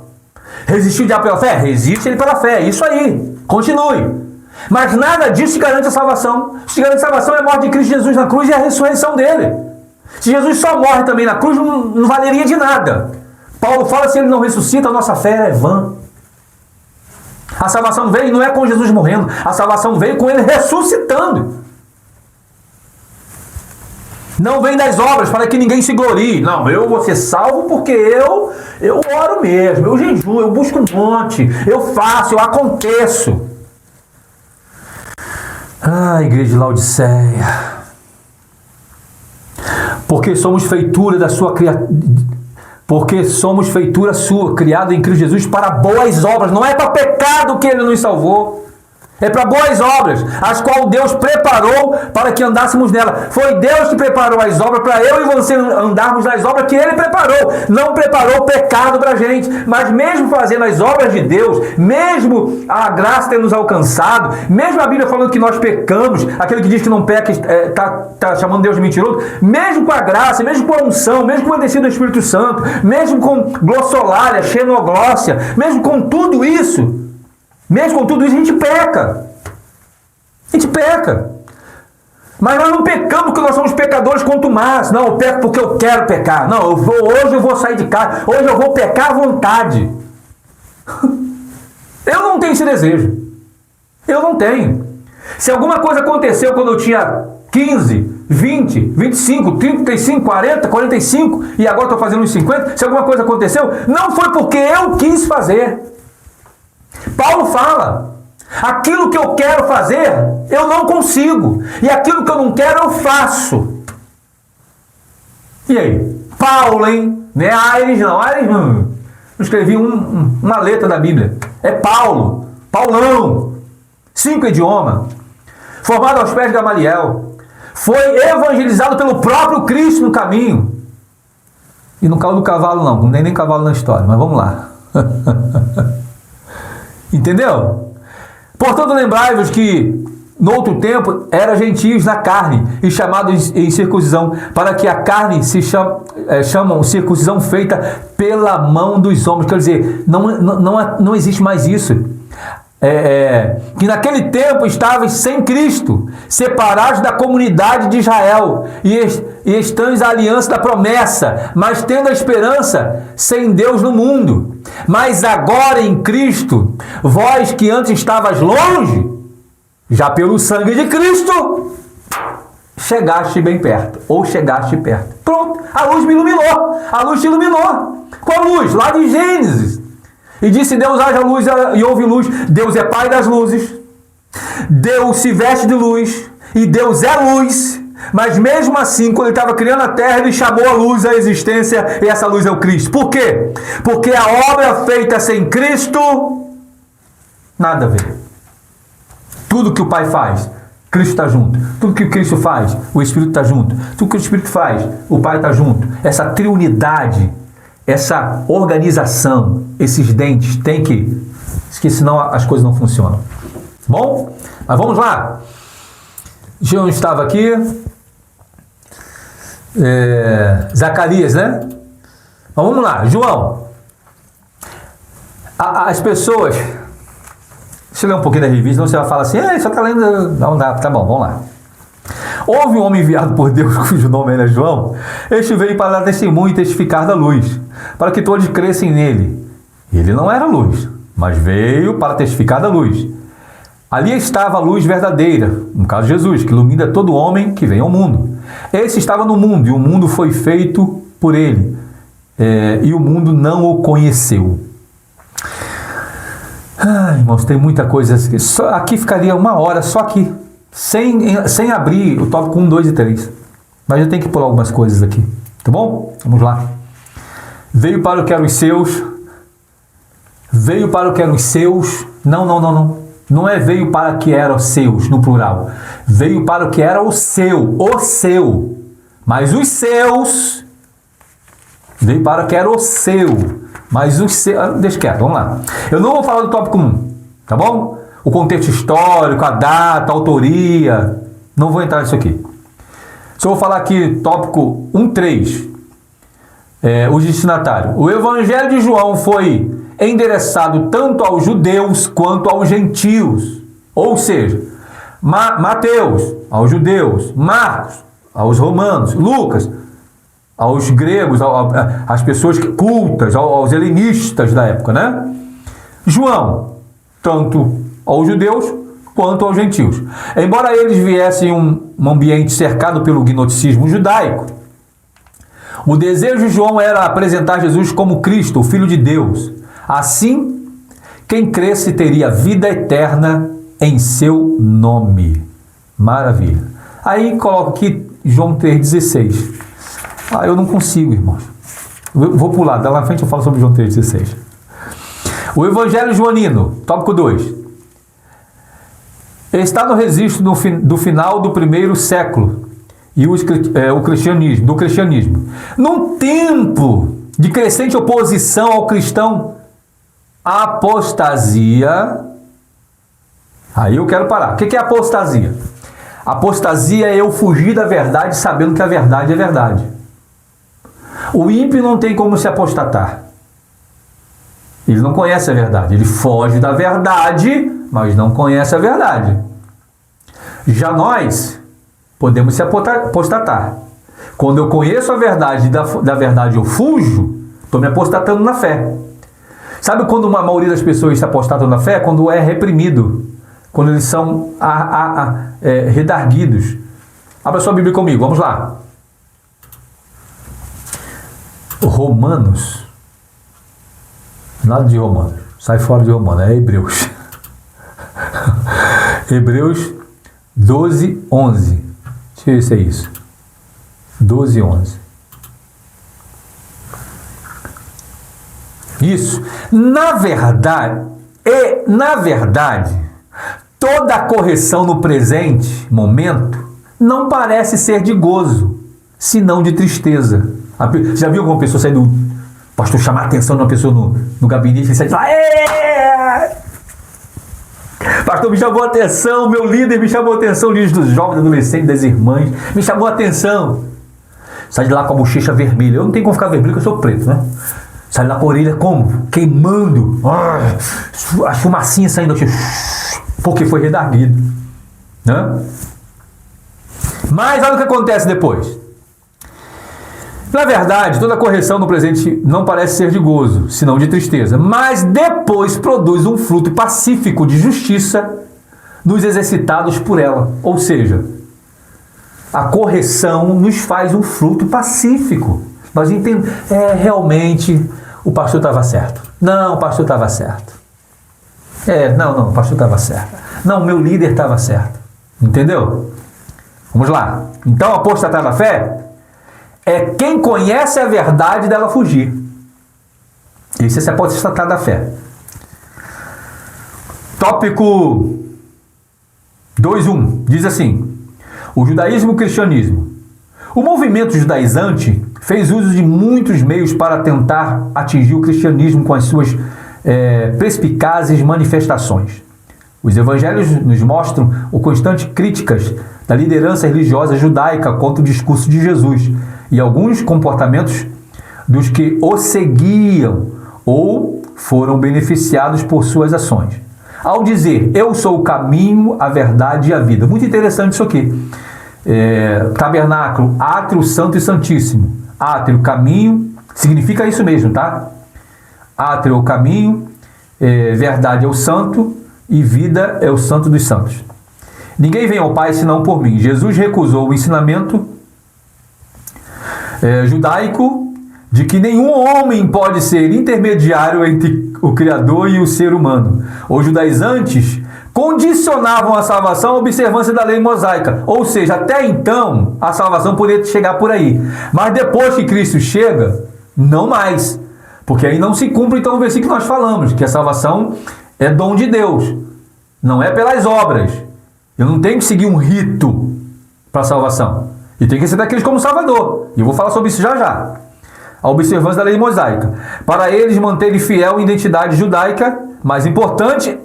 Resistir o diabo pela fé? Resiste ele pela fé. Isso aí. Continue. Mas nada disso te garante a salvação. O que te garante a salvação é a morte de Cristo Jesus na cruz e a ressurreição dele. Se Jesus só morre também na cruz, não valeria de nada. Paulo fala, se ele não ressuscita, a nossa fé é vã. A salvação veio não é com Jesus morrendo. A salvação veio com ele ressuscitando. Não vem das obras para que ninguém se glorie. Não, eu vou ser salvo porque eu oro mesmo, eu jejuo, eu busco um monte, eu faço, eu aconteço. Igreja de Laodiceia. Porque somos feitura da sua Porque somos feitura sua, criada em Cristo Jesus para boas obras. Não é para pecado que ele nos salvou. É para boas obras, as quais Deus preparou para que andássemos nela. Foi Deus que preparou as obras para eu e você andarmos nas obras que Ele preparou. Não preparou pecado para a gente. Mas mesmo fazendo as obras de Deus, mesmo a graça ter nos alcançado, mesmo a Bíblia falando que nós pecamos, aquele que diz que não peca está chamando Deus de mentiroso, mesmo com a graça, mesmo com a unção, mesmo com a descida do Espírito Santo, mesmo com glossolária, xenoglóssia, mesmo com tudo isso, a gente peca. A gente peca. Mas nós não pecamos porque nós somos pecadores contumazes. Não, eu peco porque eu quero pecar. Não, hoje eu vou sair de casa. Hoje eu vou pecar à vontade. Eu não tenho esse desejo. Eu não tenho. Se alguma coisa aconteceu quando eu tinha 15, 20, 25, 35, 40, 45 e agora estou fazendo uns 50, se alguma coisa aconteceu, não foi porque eu quis fazer. Paulo fala, aquilo que eu quero fazer, eu não consigo. E aquilo que eu não quero, eu faço. E aí? Paulo, hein? Não é Aires, não. Aires, não escrevi uma letra da Bíblia. É Paulo. Paulão. 5 idiomas. Formado aos pés de Gamaliel. Foi evangelizado pelo próprio Cristo no caminho. E não caiu do cavalo, não. Não tem nem cavalo na história, mas vamos lá. Entendeu? Portanto, lembrai-vos que no outro tempo eram gentios na carne e chamados em circuncisão, para que a carne se chamam circuncisão feita pela mão dos homens. Quer dizer, não existe mais isso. Que naquele tempo estavais sem Cristo, separados da comunidade de Israel e estranhos à aliança da promessa, mas tendo a esperança sem Deus no mundo. Mas agora em Cristo, vós que antes estavas longe, já pelo sangue de Cristo chegaste bem perto, ou chegaste perto. Pronto, a luz me iluminou, a luz te iluminou. Qual luz? Lá de Gênesis. E disse Deus, haja luz, e houve luz. Deus é pai das luzes, Deus se veste de luz, e Deus é luz. Mas mesmo assim, quando ele estava criando a terra, ele chamou a luz à existência, e essa luz é o Cristo. Por quê? Porque a obra feita sem Cristo, nada a ver. Tudo que o Pai faz, Cristo está junto. Tudo que o Cristo faz, o Espírito está junto. Tudo que o Espírito faz, o Pai está junto. Essa triunidade, essa organização, esses dentes tem que... Porque senão as coisas não funcionam. Bom, mas vamos lá. João estava aqui. Zacarias, né? Mas vamos lá, João. As pessoas... Deixa eu ler um pouquinho da revista, senão você vai falar assim, só está lendo... Não dá, tá bom, vamos lá. Houve um homem enviado por Deus, cujo nome era João. Este veio para dar testemunho e testificar da luz, para que todos crescem nele. Ele não era luz, mas veio para testificar da luz. Ali estava a luz verdadeira, no caso Jesus, que ilumina todo homem que vem ao mundo. Esse estava no mundo, e o mundo foi feito por ele, e o mundo não o conheceu. Irmãos, tem muita coisa aqui. Aqui ficaria uma hora, só aqui, sem abrir o tópico 1, 2 e 3. Mas eu tenho que pular algumas coisas aqui, tá bom? Vamos lá. Veio para o que eram os seus. Veio para o que eram os seus. Não. Não é veio para o que eram os seus, no plural. Veio para o que era o seu. Mas os seus... Veio para o que era o seu. Mas os seus... Deixa quieto, vamos lá. Eu não vou falar do tópico 1, tá bom? O contexto histórico, a data, a autoria. Não vou entrar nisso aqui. Só vou falar aqui, tópico 1, 3. O destinatário. O evangelho de João foi endereçado tanto aos judeus quanto aos gentios. Ou seja, Mateus aos judeus, Marcos aos romanos, Lucas aos gregos, às pessoas cultas, aos helenistas da época, né? João, tanto aos judeus quanto aos gentios. Embora eles viessem em um ambiente cercado pelo gnosticismo judaico, o desejo de João era apresentar Jesus como Cristo, o Filho de Deus. Assim, quem cresce teria vida eterna em seu nome. Maravilha. Aí coloco aqui João 3,16. Eu não consigo, irmãos. Vou pular, lá na frente eu falo sobre João 3,16. O Evangelho Joanino, tópico 2. Está no registro do final do primeiro século e do cristianismo. Num tempo de crescente oposição ao cristão, a apostasia... Aí eu quero parar. O que é apostasia? Apostasia é eu fugir da verdade sabendo que a verdade é verdade. O ímpio não tem como se apostatar. Ele não conhece a verdade. Ele foge da verdade, mas não conhece a verdade. Já nós podemos se apostatar. Quando eu conheço a verdade, da verdade eu fujo, estou me apostatando na fé. Sabe quando uma maioria das pessoas se apostatam na fé? Quando é reprimido. Quando eles são redarguidos. Abra sua Bíblia comigo, vamos lá. Romanos. Nada de Romanos. Sai fora de Romanos, é Hebreus. Hebreus 12, 11. Deixa eu ver se é isso. 12, 11. Isso. Na verdade, toda a correção no presente momento não parece ser de gozo, senão de tristeza. Já viu alguma pessoa sair do... Pastor, chamar a atenção de uma pessoa no gabinete e sair de lá... Pastor, me chamou a atenção, meu líder me chamou a atenção, líder dos jovens, adolescentes, das irmãs, me chamou a atenção. Sai de lá com a bochecha vermelha. Eu não tenho como ficar vermelho, porque eu sou preto, né? Sai de lá com a orelha como? Queimando. As fumacinhas saindo aqui. Porque foi redarguido. Né? Mas olha o que acontece depois. Na verdade, toda correção no presente não parece ser de gozo, senão de tristeza. Mas depois produz um fruto pacífico de justiça nos exercitados por ela. Ou seja, a correção nos faz um fruto pacífico. Nós entendemos, realmente o pastor estava certo. Não, o pastor estava certo. Não, o pastor estava certo. Não, meu líder estava certo. Entendeu? Vamos lá. Então, apostatar da fé é quem conhece a verdade dela fugir. Esse é apostatar da fé. Tópico 2.1 diz assim: o judaísmo e o cristianismo. O movimento judaizante fez uso de muitos meios para tentar atingir o cristianismo com as suas perspicazes manifestações. Os evangelhos nos mostram o constante críticas da liderança religiosa judaica contra o discurso de Jesus e alguns comportamentos dos que o seguiam ou foram beneficiados por suas ações. Ao dizer, eu sou o caminho, a verdade e a vida. Muito interessante isso aqui. Tabernáculo, átrio santo e santíssimo. Átrio, caminho, significa isso mesmo, tá? Átrio é o caminho, verdade é o santo e vida é o santo dos santos. Ninguém vem ao Pai senão por mim. Jesus recusou o ensinamento judaico de que nenhum homem pode ser intermediário entre o Criador e o ser humano. Os judaizantes condicionavam a salvação à observância da lei mosaica. Ou seja, até então, a salvação poderia chegar por aí. Mas depois que Cristo chega, não mais. Porque aí não se cumpre, então, o versículo que nós falamos, que a salvação é dom de Deus. Não é pelas obras. Eu não tenho que seguir um rito para a salvação. E tenho que aceitar aqueles como Salvador. E eu vou falar sobre isso já já. A observância da lei mosaica. Para eles manterem fiel a identidade judaica, mais importante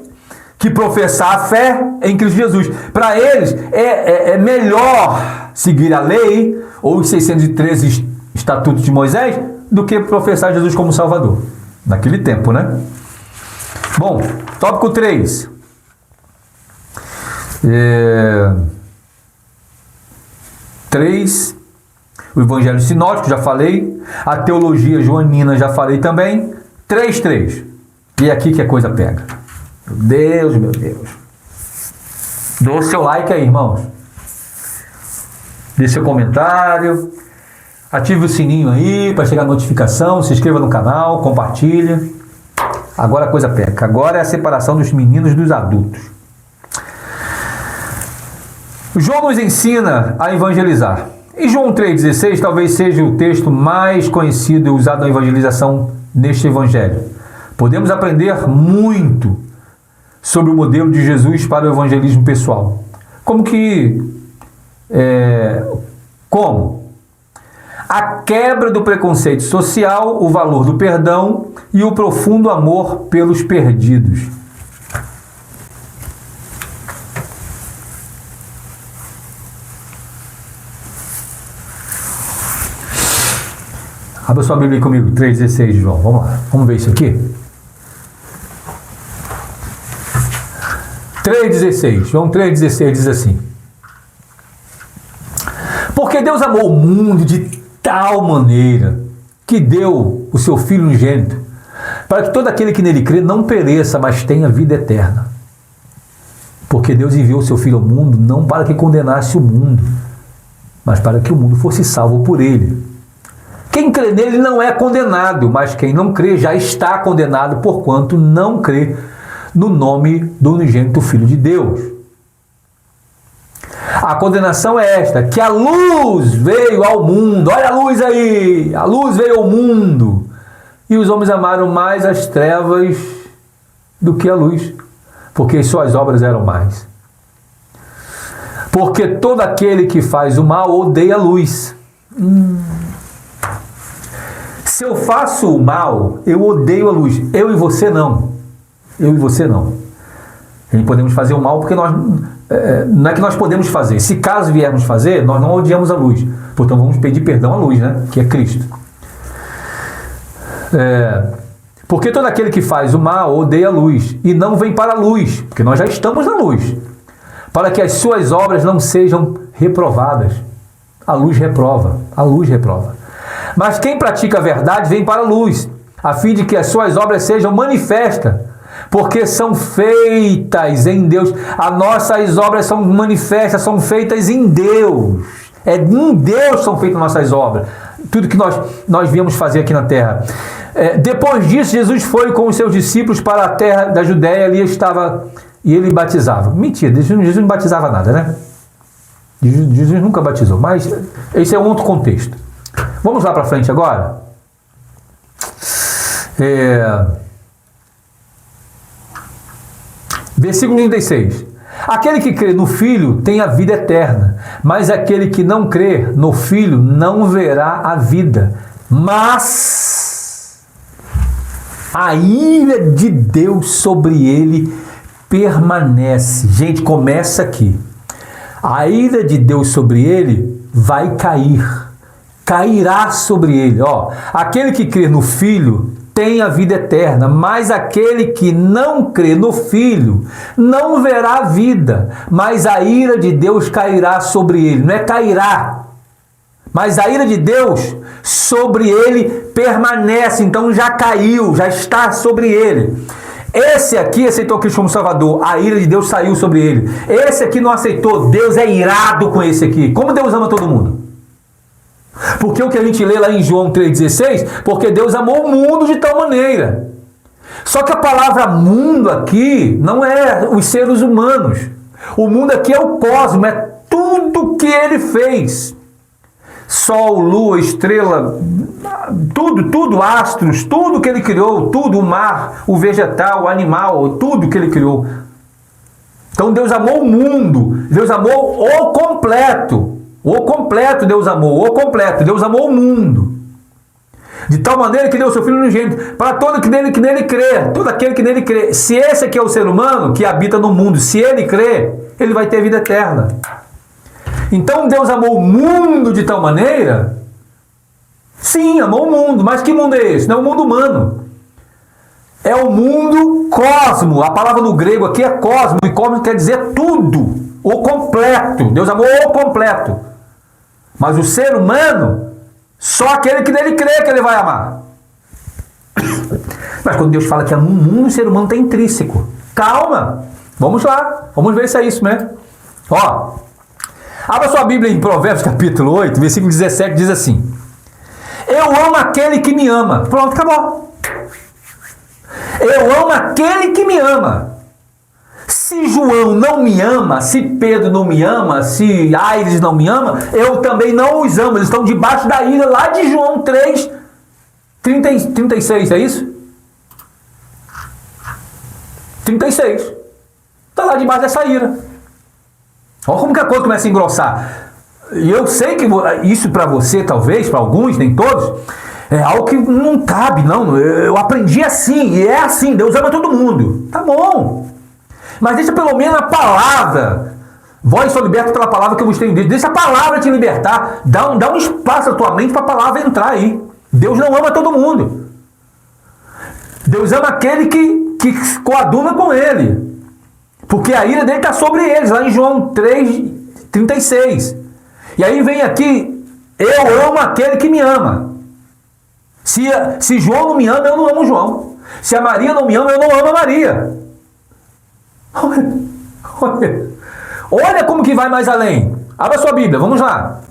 que professar a fé em Cristo Jesus. Para eles é melhor seguir a lei ou os 613 estatutos de Moisés do que professar Jesus como Salvador. Naquele tempo, né? Bom, tópico 3. 3. O Evangelho Sinótico, já falei. A teologia joanina, já falei também. 3.3. E é aqui que a coisa pega. Meu Deus, meu Deus. Dê o seu like aí, irmãos. Deixe seu comentário. Ative o sininho aí para chegar a notificação. Se inscreva no canal, compartilhe. Agora a coisa pega. Agora é a separação dos meninos dos adultos. João nos ensina a evangelizar. Em João 3,16, talvez seja o texto mais conhecido e usado na evangelização neste evangelho. Podemos aprender muito sobre o modelo de Jesus para o evangelismo pessoal. Como? A quebra do preconceito social, o valor do perdão e o profundo amor pelos perdidos. Abra sua Bíblia comigo, 3,16, João. Vamos lá, vamos ver isso aqui. 3,16, João 3,16 diz assim: porque Deus amou o mundo de tal maneira que deu o seu Filho unigênito, para que todo aquele que nele crê não pereça, mas tenha vida eterna. Porque Deus enviou o seu Filho ao mundo não para que condenasse o mundo, mas para que o mundo fosse salvo por ele. Quem crê nele não é condenado, mas quem não crê já está condenado, porquanto não crê no nome do unigênito Filho de Deus. A condenação é esta, que a luz veio ao mundo. Olha a luz aí! A luz veio ao mundo. E os homens amaram mais as trevas do que a luz, porque suas obras eram mais. Porque todo aquele que faz o mal odeia a luz. Se eu faço o mal, eu odeio a luz. Eu e você não. Eu e você não. A gente podemos fazer o mal porque nós... não é que nós podemos fazer. Se caso viermos fazer, nós não odiamos a luz. Portanto, vamos pedir perdão à luz, né? Que é Cristo. Porque todo aquele que faz o mal odeia a luz e não vem para a luz, porque nós já estamos na luz, para que as suas obras não sejam reprovadas. A luz reprova. A luz reprova. Mas quem pratica a verdade vem para a luz, a fim de que as suas obras sejam manifestas, porque são feitas em Deus. As nossas obras são manifestas, são feitas em Deus. em Deus são feitas nossas obras. Tudo que nós viemos fazer aqui na terra. Depois disso, Jesus foi com os seus discípulos para a terra da Judéia, ali estava, e ele batizava. Mentira, Jesus não batizava nada, né? Jesus nunca batizou, mas esse é um outro contexto. Vamos lá para frente agora. Versículo 36. Aquele que crê no Filho tem a vida eterna, mas aquele que não crê no Filho não verá a vida, mas a ira de Deus sobre ele permanece. Gente, começa aqui. A ira de Deus sobre ele vai cair. Cairá sobre ele. Aquele que crê no Filho tem a vida eterna, mas aquele que não crê no Filho não verá a vida, mas a ira de Deus cairá sobre ele. Não é cairá, mas a ira de Deus sobre ele permanece. Então já caiu, já está sobre ele. Esse aqui aceitou Cristo como Salvador, a ira de Deus saiu sobre ele. Esse aqui não aceitou, Deus é irado com esse aqui. Como Deus ama todo mundo? Porque o que a gente lê lá em João 3,16, porque Deus amou o mundo de tal maneira. Só que a palavra mundo aqui não é os seres humanos. O mundo aqui é o cosmos, é tudo que ele fez. Sol, lua, estrela, tudo, astros, tudo que ele criou, tudo, o mar, o vegetal, o animal, tudo que ele criou. Então Deus amou o mundo, Deus amou o completo. O completo Deus amou, o completo. Deus amou o mundo. De tal maneira que deu o seu Filho unigênito para todo que nele crê, todo aquele que nele crê. Se esse aqui é o ser humano que habita no mundo, se ele crê, ele vai ter vida eterna. Então Deus amou o mundo de tal maneira? Sim, amou o mundo. Mas que mundo é esse? Não é o mundo humano. É o mundo cosmo. A palavra no grego aqui é cosmo. E cosmo quer dizer tudo. O completo. Deus amou o completo. Mas o ser humano, só aquele que nele crê que ele vai amar. Mas quando Deus fala que ama o mundo, o ser humano está intrínseco. Calma. Vamos lá. Vamos ver se é isso mesmo. Abra sua Bíblia em Provérbios capítulo 8, versículo 17, diz assim: eu amo aquele que me ama. Pronto, acabou. Eu amo aquele que me ama. Se João não me ama, se Pedro não me ama, se Aires não me ama, eu também não os amo. Eles estão debaixo da ira lá de João 3, 36, é isso? 36. Está lá debaixo dessa ira. Olha como que a coisa começa a engrossar. E eu sei que isso para você, talvez, para alguns, nem todos, é algo que não cabe, não. Eu aprendi assim, e é assim. Deus ama todo mundo. Tá bom. Mas deixa pelo menos a palavra. Vós sou liberto pela palavra que eu vos tenho dito. Deixa a palavra te libertar. Dá um espaço na tua mente para a palavra entrar aí. Deus não ama todo mundo. Deus ama aquele que coaduna com ele. Porque a ira dele está sobre eles, lá em João 3,36. E aí vem aqui, eu amo aquele que me ama. Se João não me ama, eu não amo João. Se a Maria não me ama, eu não amo a Maria. Olha como que vai mais além. Abra sua Bíblia, vamos lá.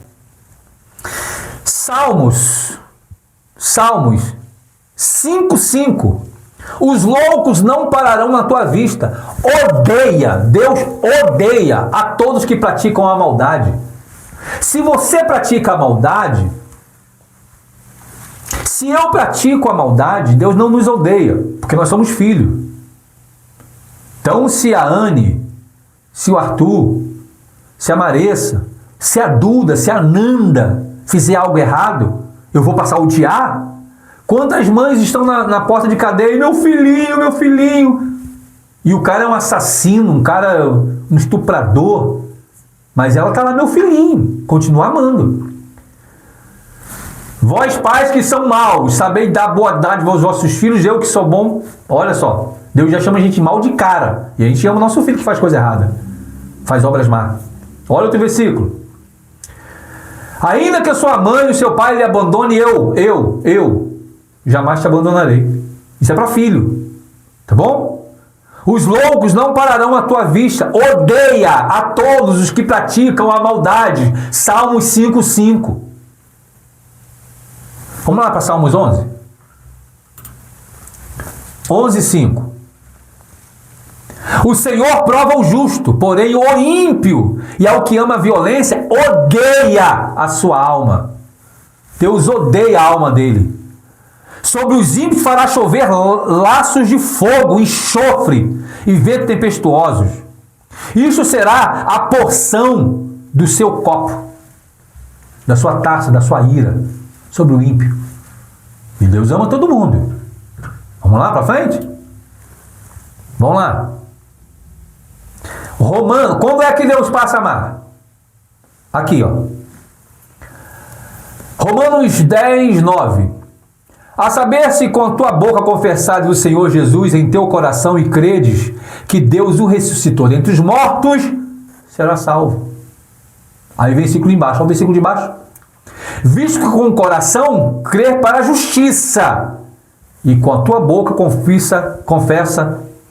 Salmos 5:5. Os loucos não pararão na tua vista. Deus odeia a todos que praticam a maldade. Se você pratica a maldade, se eu pratico a maldade, Deus não nos odeia, porque nós somos filhos. Então, se a Anne, se o Arthur, se a Maressa, se a Duda, se a Nanda fizer algo errado, eu vou passar a odiar? Quantas mães estão na porta de cadeia? Meu filhinho. E o cara é um assassino, um estuprador. Mas ela está lá, meu filhinho. Continua amando. Vós pais que são maus, sabeis dar boa dádiva aos vossos filhos, eu que sou bom. Olha só, Deus já chama a gente mal de cara. E a gente ama o nosso filho que faz coisa errada. Faz obras más. Olha outro versículo. Ainda que a sua mãe e o seu pai lhe abandone, eu jamais te abandonarei. Isso é para filho. Tá bom? Os loucos não pararão à tua vista. Odeia a todos os que praticam a maldade. Salmos 5:5. Vamos lá para Salmos 11? 11:5. O Senhor prova o justo, porém o ímpio e ao que ama a violência odeia a sua alma. Deus odeia a alma dele. Sobre os ímpios fará chover laços de fogo, enxofre e vento tempestuosos. Isso será a porção do seu copo, da sua taça, da sua ira, sobre o ímpio. E Deus ama todo mundo. Vamos lá para frente? Vamos lá. Romano, quando é que Deus passa a amar? Aqui, ó. Romanos 10:9. A saber, se com a tua boca confessares o Senhor Jesus em teu coração e credes que Deus o ressuscitou dentre os mortos, será salvo. Aí versículo embaixo, olha o versículo de baixo. Visto que com o coração crer para a justiça e com a tua boca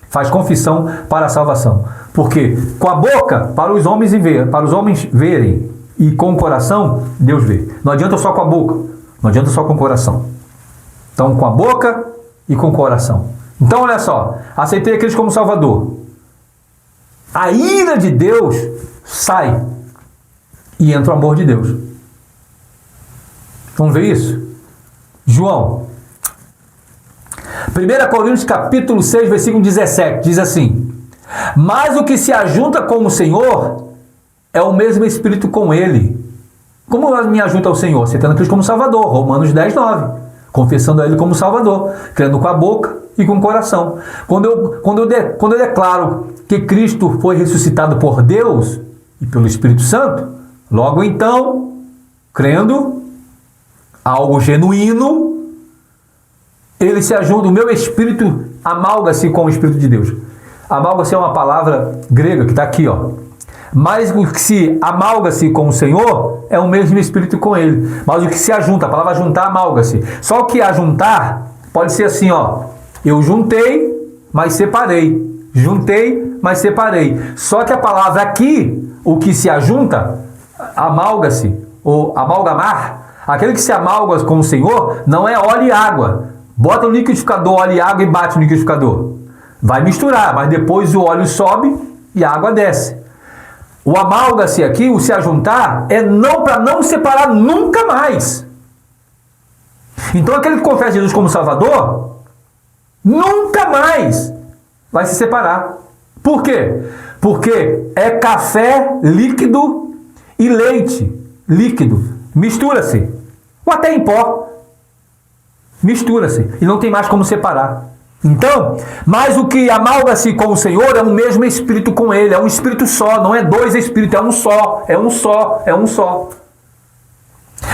faz confissão para a salvação. Porque com a boca para os homens verem e com o coração Deus vê. Não adianta só com a boca, não adianta só com o coração. Então, com a boca e com o coração. Então, olha só. Aceitei a Cristo como Salvador. A ira de Deus sai e entra o amor de Deus. Vamos ver isso? João. 1 Coríntios capítulo 6, versículo 17. Diz assim: mas o que se ajunta com o Senhor é o mesmo Espírito com Ele. Como eu me ajunto ao Senhor? Aceitando a Cristo como Salvador. Romanos 10:9. Confessando a Ele como Salvador, crendo com a boca e com o coração. Quando eu declaro que Cristo foi ressuscitado por Deus e pelo Espírito Santo, logo então, crendo, algo genuíno, ele se ajuda, o meu espírito amalga-se com o Espírito de Deus. Amalga-se é uma palavra grega que está aqui, ó. Mas o que se amalga-se com o Senhor é o mesmo Espírito com Ele. Mas o que se ajunta, a palavra juntar, amalga-se. Só que ajuntar pode ser assim, ó. Eu juntei, mas separei. Juntei, mas separei. Só que a palavra aqui, o que se ajunta, amalga-se, ou amalgamar, aquele que se amalga com o Senhor, não é óleo e água. Bota no liquidificador óleo e água e bate no liquidificador. Vai misturar, mas depois o óleo sobe e a água desce. O amalga-se aqui, o se ajuntar, é não para não separar nunca mais. Então aquele que confessa Jesus como Salvador, nunca mais vai se separar. Por quê? Porque é café líquido e leite líquido. Mistura-se. Ou até em pó. Mistura-se. E não tem mais como separar. Então, mas o que amalga-se com o Senhor é o mesmo Espírito com Ele, é um Espírito só, não é dois Espíritos, é um só, é um só, é um só.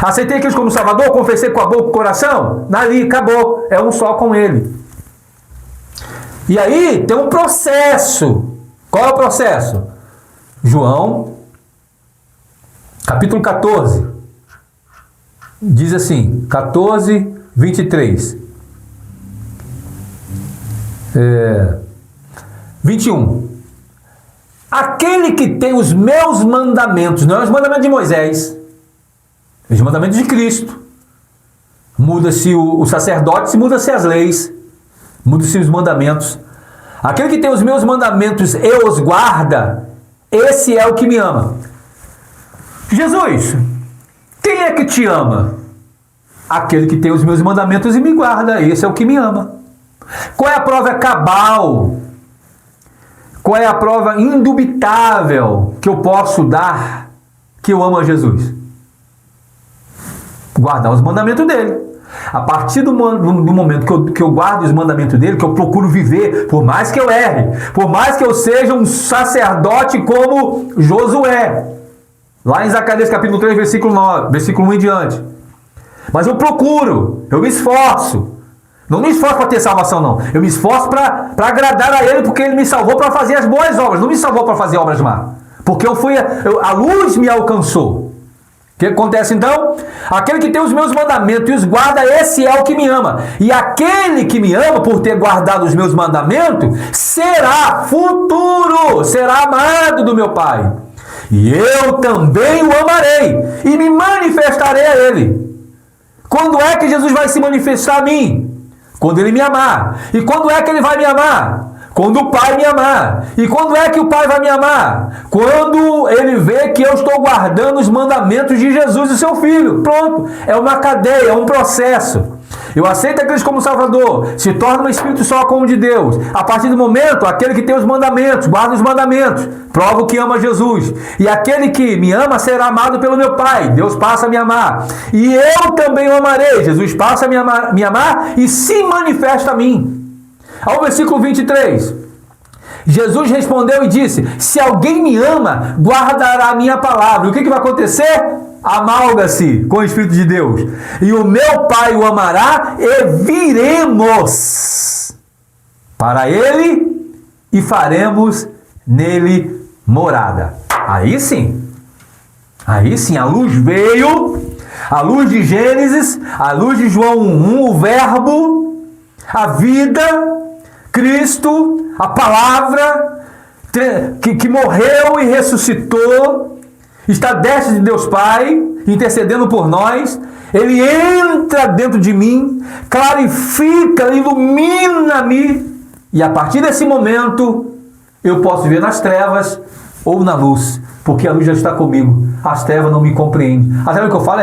Aceitei Cristo como Salvador, confessei com a boca e com o coração, ali, acabou, é um só com Ele. E aí tem um processo. Qual é o processo? João, capítulo 14, diz assim, 14:23. 21. Aquele que tem os meus mandamentos, não é os mandamentos de Moisés, é os mandamentos de Cristo. Muda-se o sacerdote, muda-se as leis, muda-se os mandamentos. Aquele que tem os meus mandamentos e os guarda, esse é o que me ama. Jesus, quem é que te ama? Aquele que tem os meus mandamentos e me guarda, esse é o que me ama. Qual é a prova cabal? Qual é a prova indubitável que eu posso dar que eu amo a Jesus? Guardar os mandamentos dele. A partir do momento que eu guardo os mandamentos dele, que eu procuro viver, por mais que eu erre, por mais que eu seja um sacerdote como Josué, lá em Zacarias capítulo 3, versículo 9, versículo 1 em diante. Mas eu procuro, eu me esforço. Não me esforço para ter salvação, não. Eu me esforço para agradar a Ele, porque Ele me salvou para fazer as boas obras. Não me salvou para fazer obras más. Porque a luz me alcançou. que acontece então? Aquele que tem os meus mandamentos e os guarda, esse é o que me ama. E aquele que me ama, por ter guardado os meus mandamentos, será amado do meu Pai. E eu também o amarei e me manifestarei a ele. Quando é que Jesus vai se manifestar a mim? Quando ele me amar. E quando é que ele vai me amar? Quando o Pai me amar. E quando é que o Pai vai me amar? Quando ele vê que eu estou guardando os mandamentos de Jesus e seu Filho. Pronto. É uma cadeia, é um processo. Eu aceito a Cristo como Salvador, se torna um espírito só como de Deus. A partir do momento, aquele que tem os mandamentos, guarda os mandamentos, prova que ama Jesus. E aquele que me ama será amado pelo meu Pai. Deus passa a me amar. E eu também o amarei. Jesus passa a me amar e se manifesta a mim. Ao versículo 23, Jesus respondeu e disse: se alguém me ama, guardará a minha palavra. E o que vai acontecer? Amalga-se com o Espírito de Deus. E o meu Pai o amará e viremos para ele e faremos nele morada. Aí sim, a luz veio, a luz de Gênesis, a luz de João 1, o verbo, a vida, Cristo, a palavra que morreu e ressuscitou, está destre de Deus Pai, intercedendo por nós. Ele entra dentro de mim, clarifica, ilumina-me, e a partir desse momento eu posso viver nas trevas ou na luz, porque a luz já está comigo. As trevas não me compreendem. As trevas que eu falo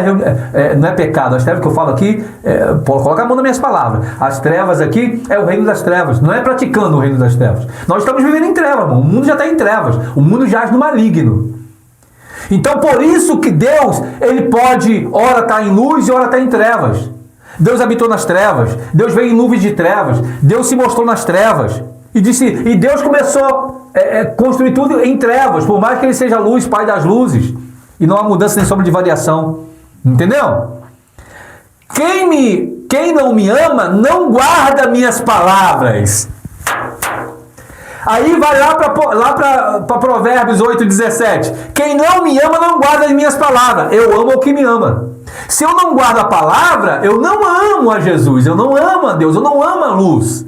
não é pecado. As trevas que eu falo aqui, coloca a mão nas minhas palavras. As trevas aqui é o reino das trevas. Não é praticando o reino das trevas. Nós estamos vivendo em trevas, irmão. O mundo já está em trevas. O mundo jaz no maligno. Então, por isso que Deus, ele pode, ora está em luz e ora está em trevas. Deus habitou nas trevas. Deus veio em nuvens de trevas. Deus se mostrou nas trevas. E Deus começou a construir tudo em trevas, por mais que ele seja luz, Pai das luzes. E não há mudança nem sombra de variação. Entendeu? Quem não me ama, não guarda minhas palavras. Aí vai lá para Provérbios 8:17. Quem não me ama, não guarda as minhas palavras. Eu amo o que me ama. Se eu não guardo a palavra, eu não amo a Jesus, eu não amo a Deus, eu não amo a luz.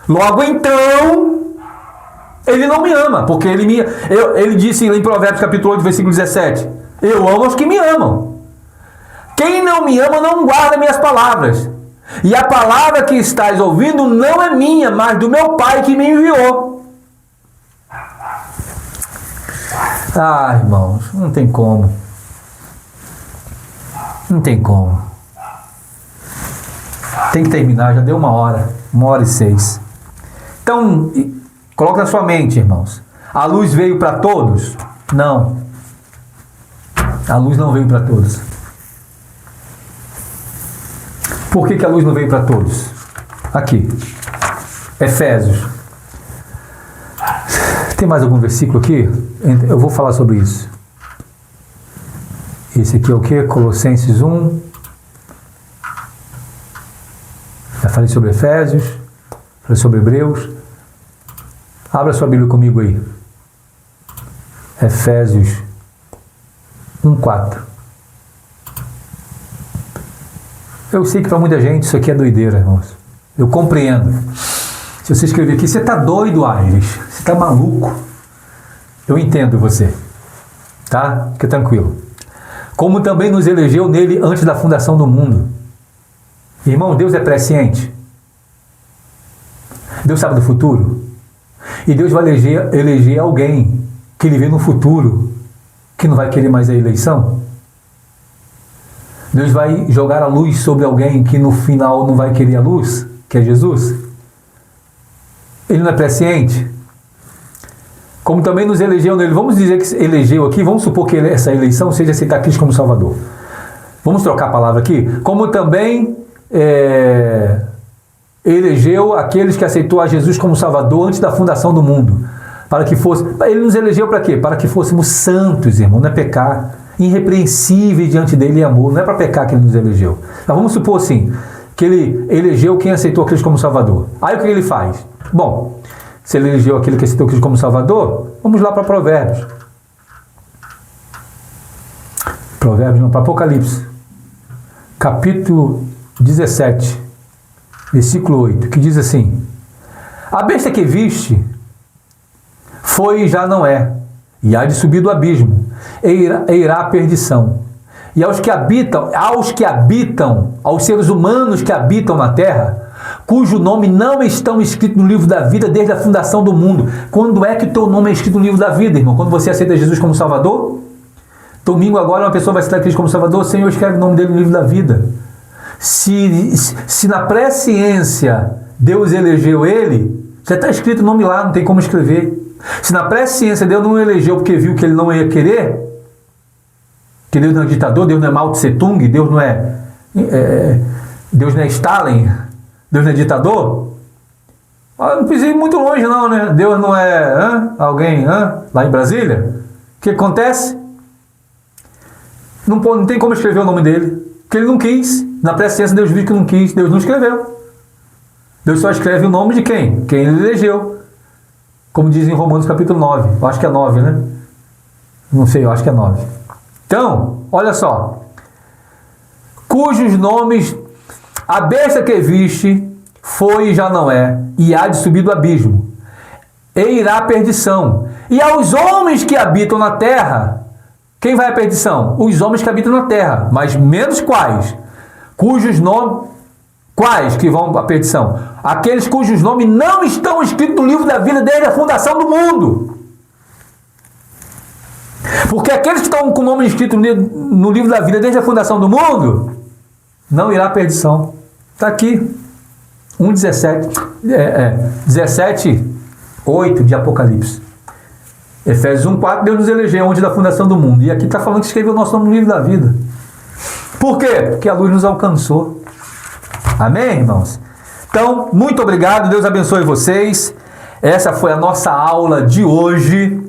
Logo então, ele não me ama, porque ele disse em Provérbios capítulo 8, versículo 17, eu amo os que me amam. Quem não me ama não guarda minhas palavras. E a palavra que estás ouvindo não é minha, mas do meu Pai que me enviou. Ah, irmãos, não tem como. Não tem como. Tem que terminar, já deu 1h06. Então, coloque na sua mente, irmãos. A luz veio para todos? Não. A luz não veio para todos. Por que a luz não veio para todos? Aqui. Efésios. Tem mais algum versículo aqui? Eu vou falar sobre isso. Esse aqui é o quê? Colossenses 1. Já falei sobre Efésios. Falei sobre Hebreus. Abra sua Bíblia comigo aí. Efésios 1:4. Eu sei que para muita gente isso aqui é doideira, irmãos. Eu compreendo. Se você escrever aqui, você está doido, Aires. Você está maluco. Eu entendo você. Tá? Fica tranquilo. Como também nos elegeu nele antes da fundação do mundo. Irmão, Deus é presciente. Deus sabe do futuro. E Deus vai eleger alguém que ele vê no futuro, que não vai querer mais a eleição. Deus vai jogar a luz sobre alguém que no final não vai querer a luz, que é Jesus. Ele não é presciente. Como também nos elegeu nele. Vamos dizer que elegeu aqui, vamos supor que essa eleição seja aceitar Cristo como Salvador. Vamos trocar a palavra aqui? Como também elegeu aqueles que aceitou a Jesus como Salvador antes da fundação do mundo. Para que fosse. Ele nos elegeu para quê? Para que fôssemos santos, irmão, não é pecar. Irrepreensíveis diante dele em amor. Não é para pecar que ele nos elegeu. Mas vamos supor assim, que ele elegeu quem aceitou a Cristo como Salvador. Aí o que ele faz? Bom, se ele elegeu aquele que aceitou Cristo como Salvador, vamos lá para Provérbios. Provérbios, não, para Apocalipse, capítulo 17, versículo 8, que diz assim: a besta que viste foi e já não é, e há de subir do abismo, e irá à perdição. E aos que habitam, aos seres humanos que habitam na terra, cujo nome não estão escrito no livro da vida desde a fundação do mundo. Quando é que o teu nome é escrito no livro da vida, irmão? Quando você aceita Jesus como Salvador? Domingo agora uma pessoa vai citar Cristo como Salvador, o Senhor escreve o nome dele no livro da vida. Se na presciência Deus elegeu ele, já está escrito o nome lá, não tem como escrever. Se na presciência Deus não elegeu porque viu que ele não ia querer, que Deus não é ditador, Deus não é Mao Tse Tung, Deus não é Stalin, Deus não é ditador, não precisa ir muito longe não, né? Deus não é alguém lá em Brasília. O que acontece? Não tem como escrever o nome dele, porque ele não quis. Na presciência Deus viu que não quis, Deus não escreveu. Deus só escreve o nome de quem? Quem ele elegeu. Como diz em Romanos capítulo 9. Eu acho que é 9, né? Não sei, eu acho que é 9. Então, olha só. Cujos nomes a besta que viste foi e já não é, e há de subir do abismo, e irá à perdição. E aos homens que habitam na terra, quem vai à perdição? Os homens que habitam na terra, mas menos quais? Cujos nomes... Quais que vão à perdição? Aqueles cujos nomes não estão escritos no livro da vida desde a fundação do mundo. Porque aqueles que estão com o nome escrito no livro da vida desde a fundação do mundo, não irá à perdição. Está aqui. 17, 8 de Apocalipse. Efésios 1,4, Deus nos elegeu antes da fundação do mundo. E aqui está falando que escreveu o nosso nome no livro da vida. Por quê? Porque a luz nos alcançou. Amém, irmãos? Então, muito obrigado. Deus abençoe vocês. Essa foi a nossa aula de hoje.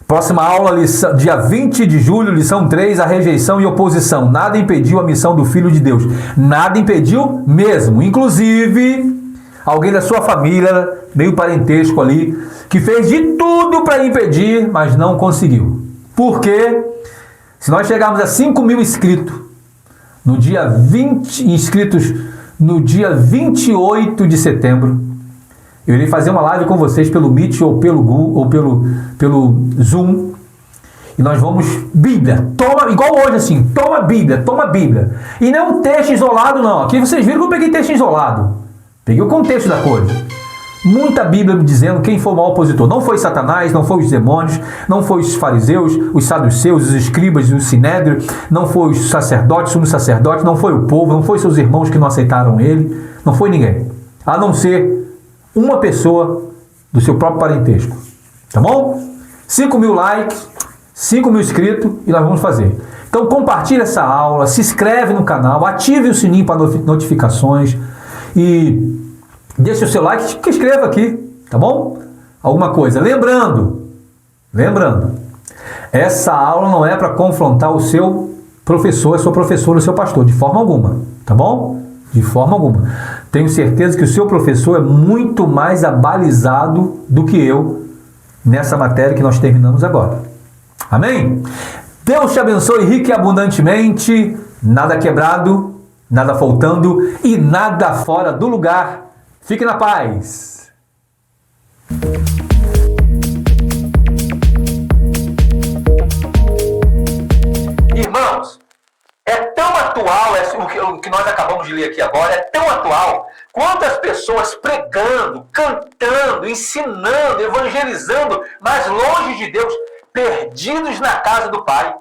Próxima aula, dia 20 de julho, lição 3, a rejeição e oposição. Nada impediu a missão do Filho de Deus. Nada impediu mesmo. Inclusive, alguém da sua família, meio parentesco ali, que fez de tudo para impedir, mas não conseguiu. Por quê? Se nós chegarmos a 5.000 inscritos, no dia 28 de setembro, eu irei fazer uma live com vocês pelo Meet ou pelo Google ou pelo Zoom. E nós vamos, Bíblia, toma, igual hoje assim, toma Bíblia. E não é um texto isolado não. Aqui vocês viram que eu peguei texto isolado. Peguei o contexto da coisa. Muita Bíblia me dizendo quem foi o maior opositor. Não foi Satanás, não foi os demônios, não foi os fariseus, os saduceus, os escribas, o sinédrio, não foi os sacerdotes, sumos sacerdotes, não foi o povo, não foi seus irmãos que não aceitaram ele, não foi ninguém. A não ser uma pessoa do seu próprio parentesco. Tá bom? 5.000 likes, 5.000 inscritos e nós vamos fazer. Então compartilhe essa aula, se inscreve no canal, ative o sininho para notificações e deixe o seu like, que escreva aqui, tá bom? Alguma coisa. Lembrando, essa aula não é para confrontar o seu professor, a sua professora, o seu pastor, de forma alguma, tá bom? De forma alguma. Tenho certeza que o seu professor é muito mais abalizado do que eu nessa matéria que nós terminamos agora. Amém? Deus te abençoe rica e abundantemente, nada quebrado, nada faltando e nada fora do lugar. Fique na paz. Irmãos, é tão atual o que nós acabamos de ler aqui agora, é tão atual. Quantas pessoas pregando, cantando, ensinando, evangelizando, mas longe de Deus, perdidos na casa do Pai.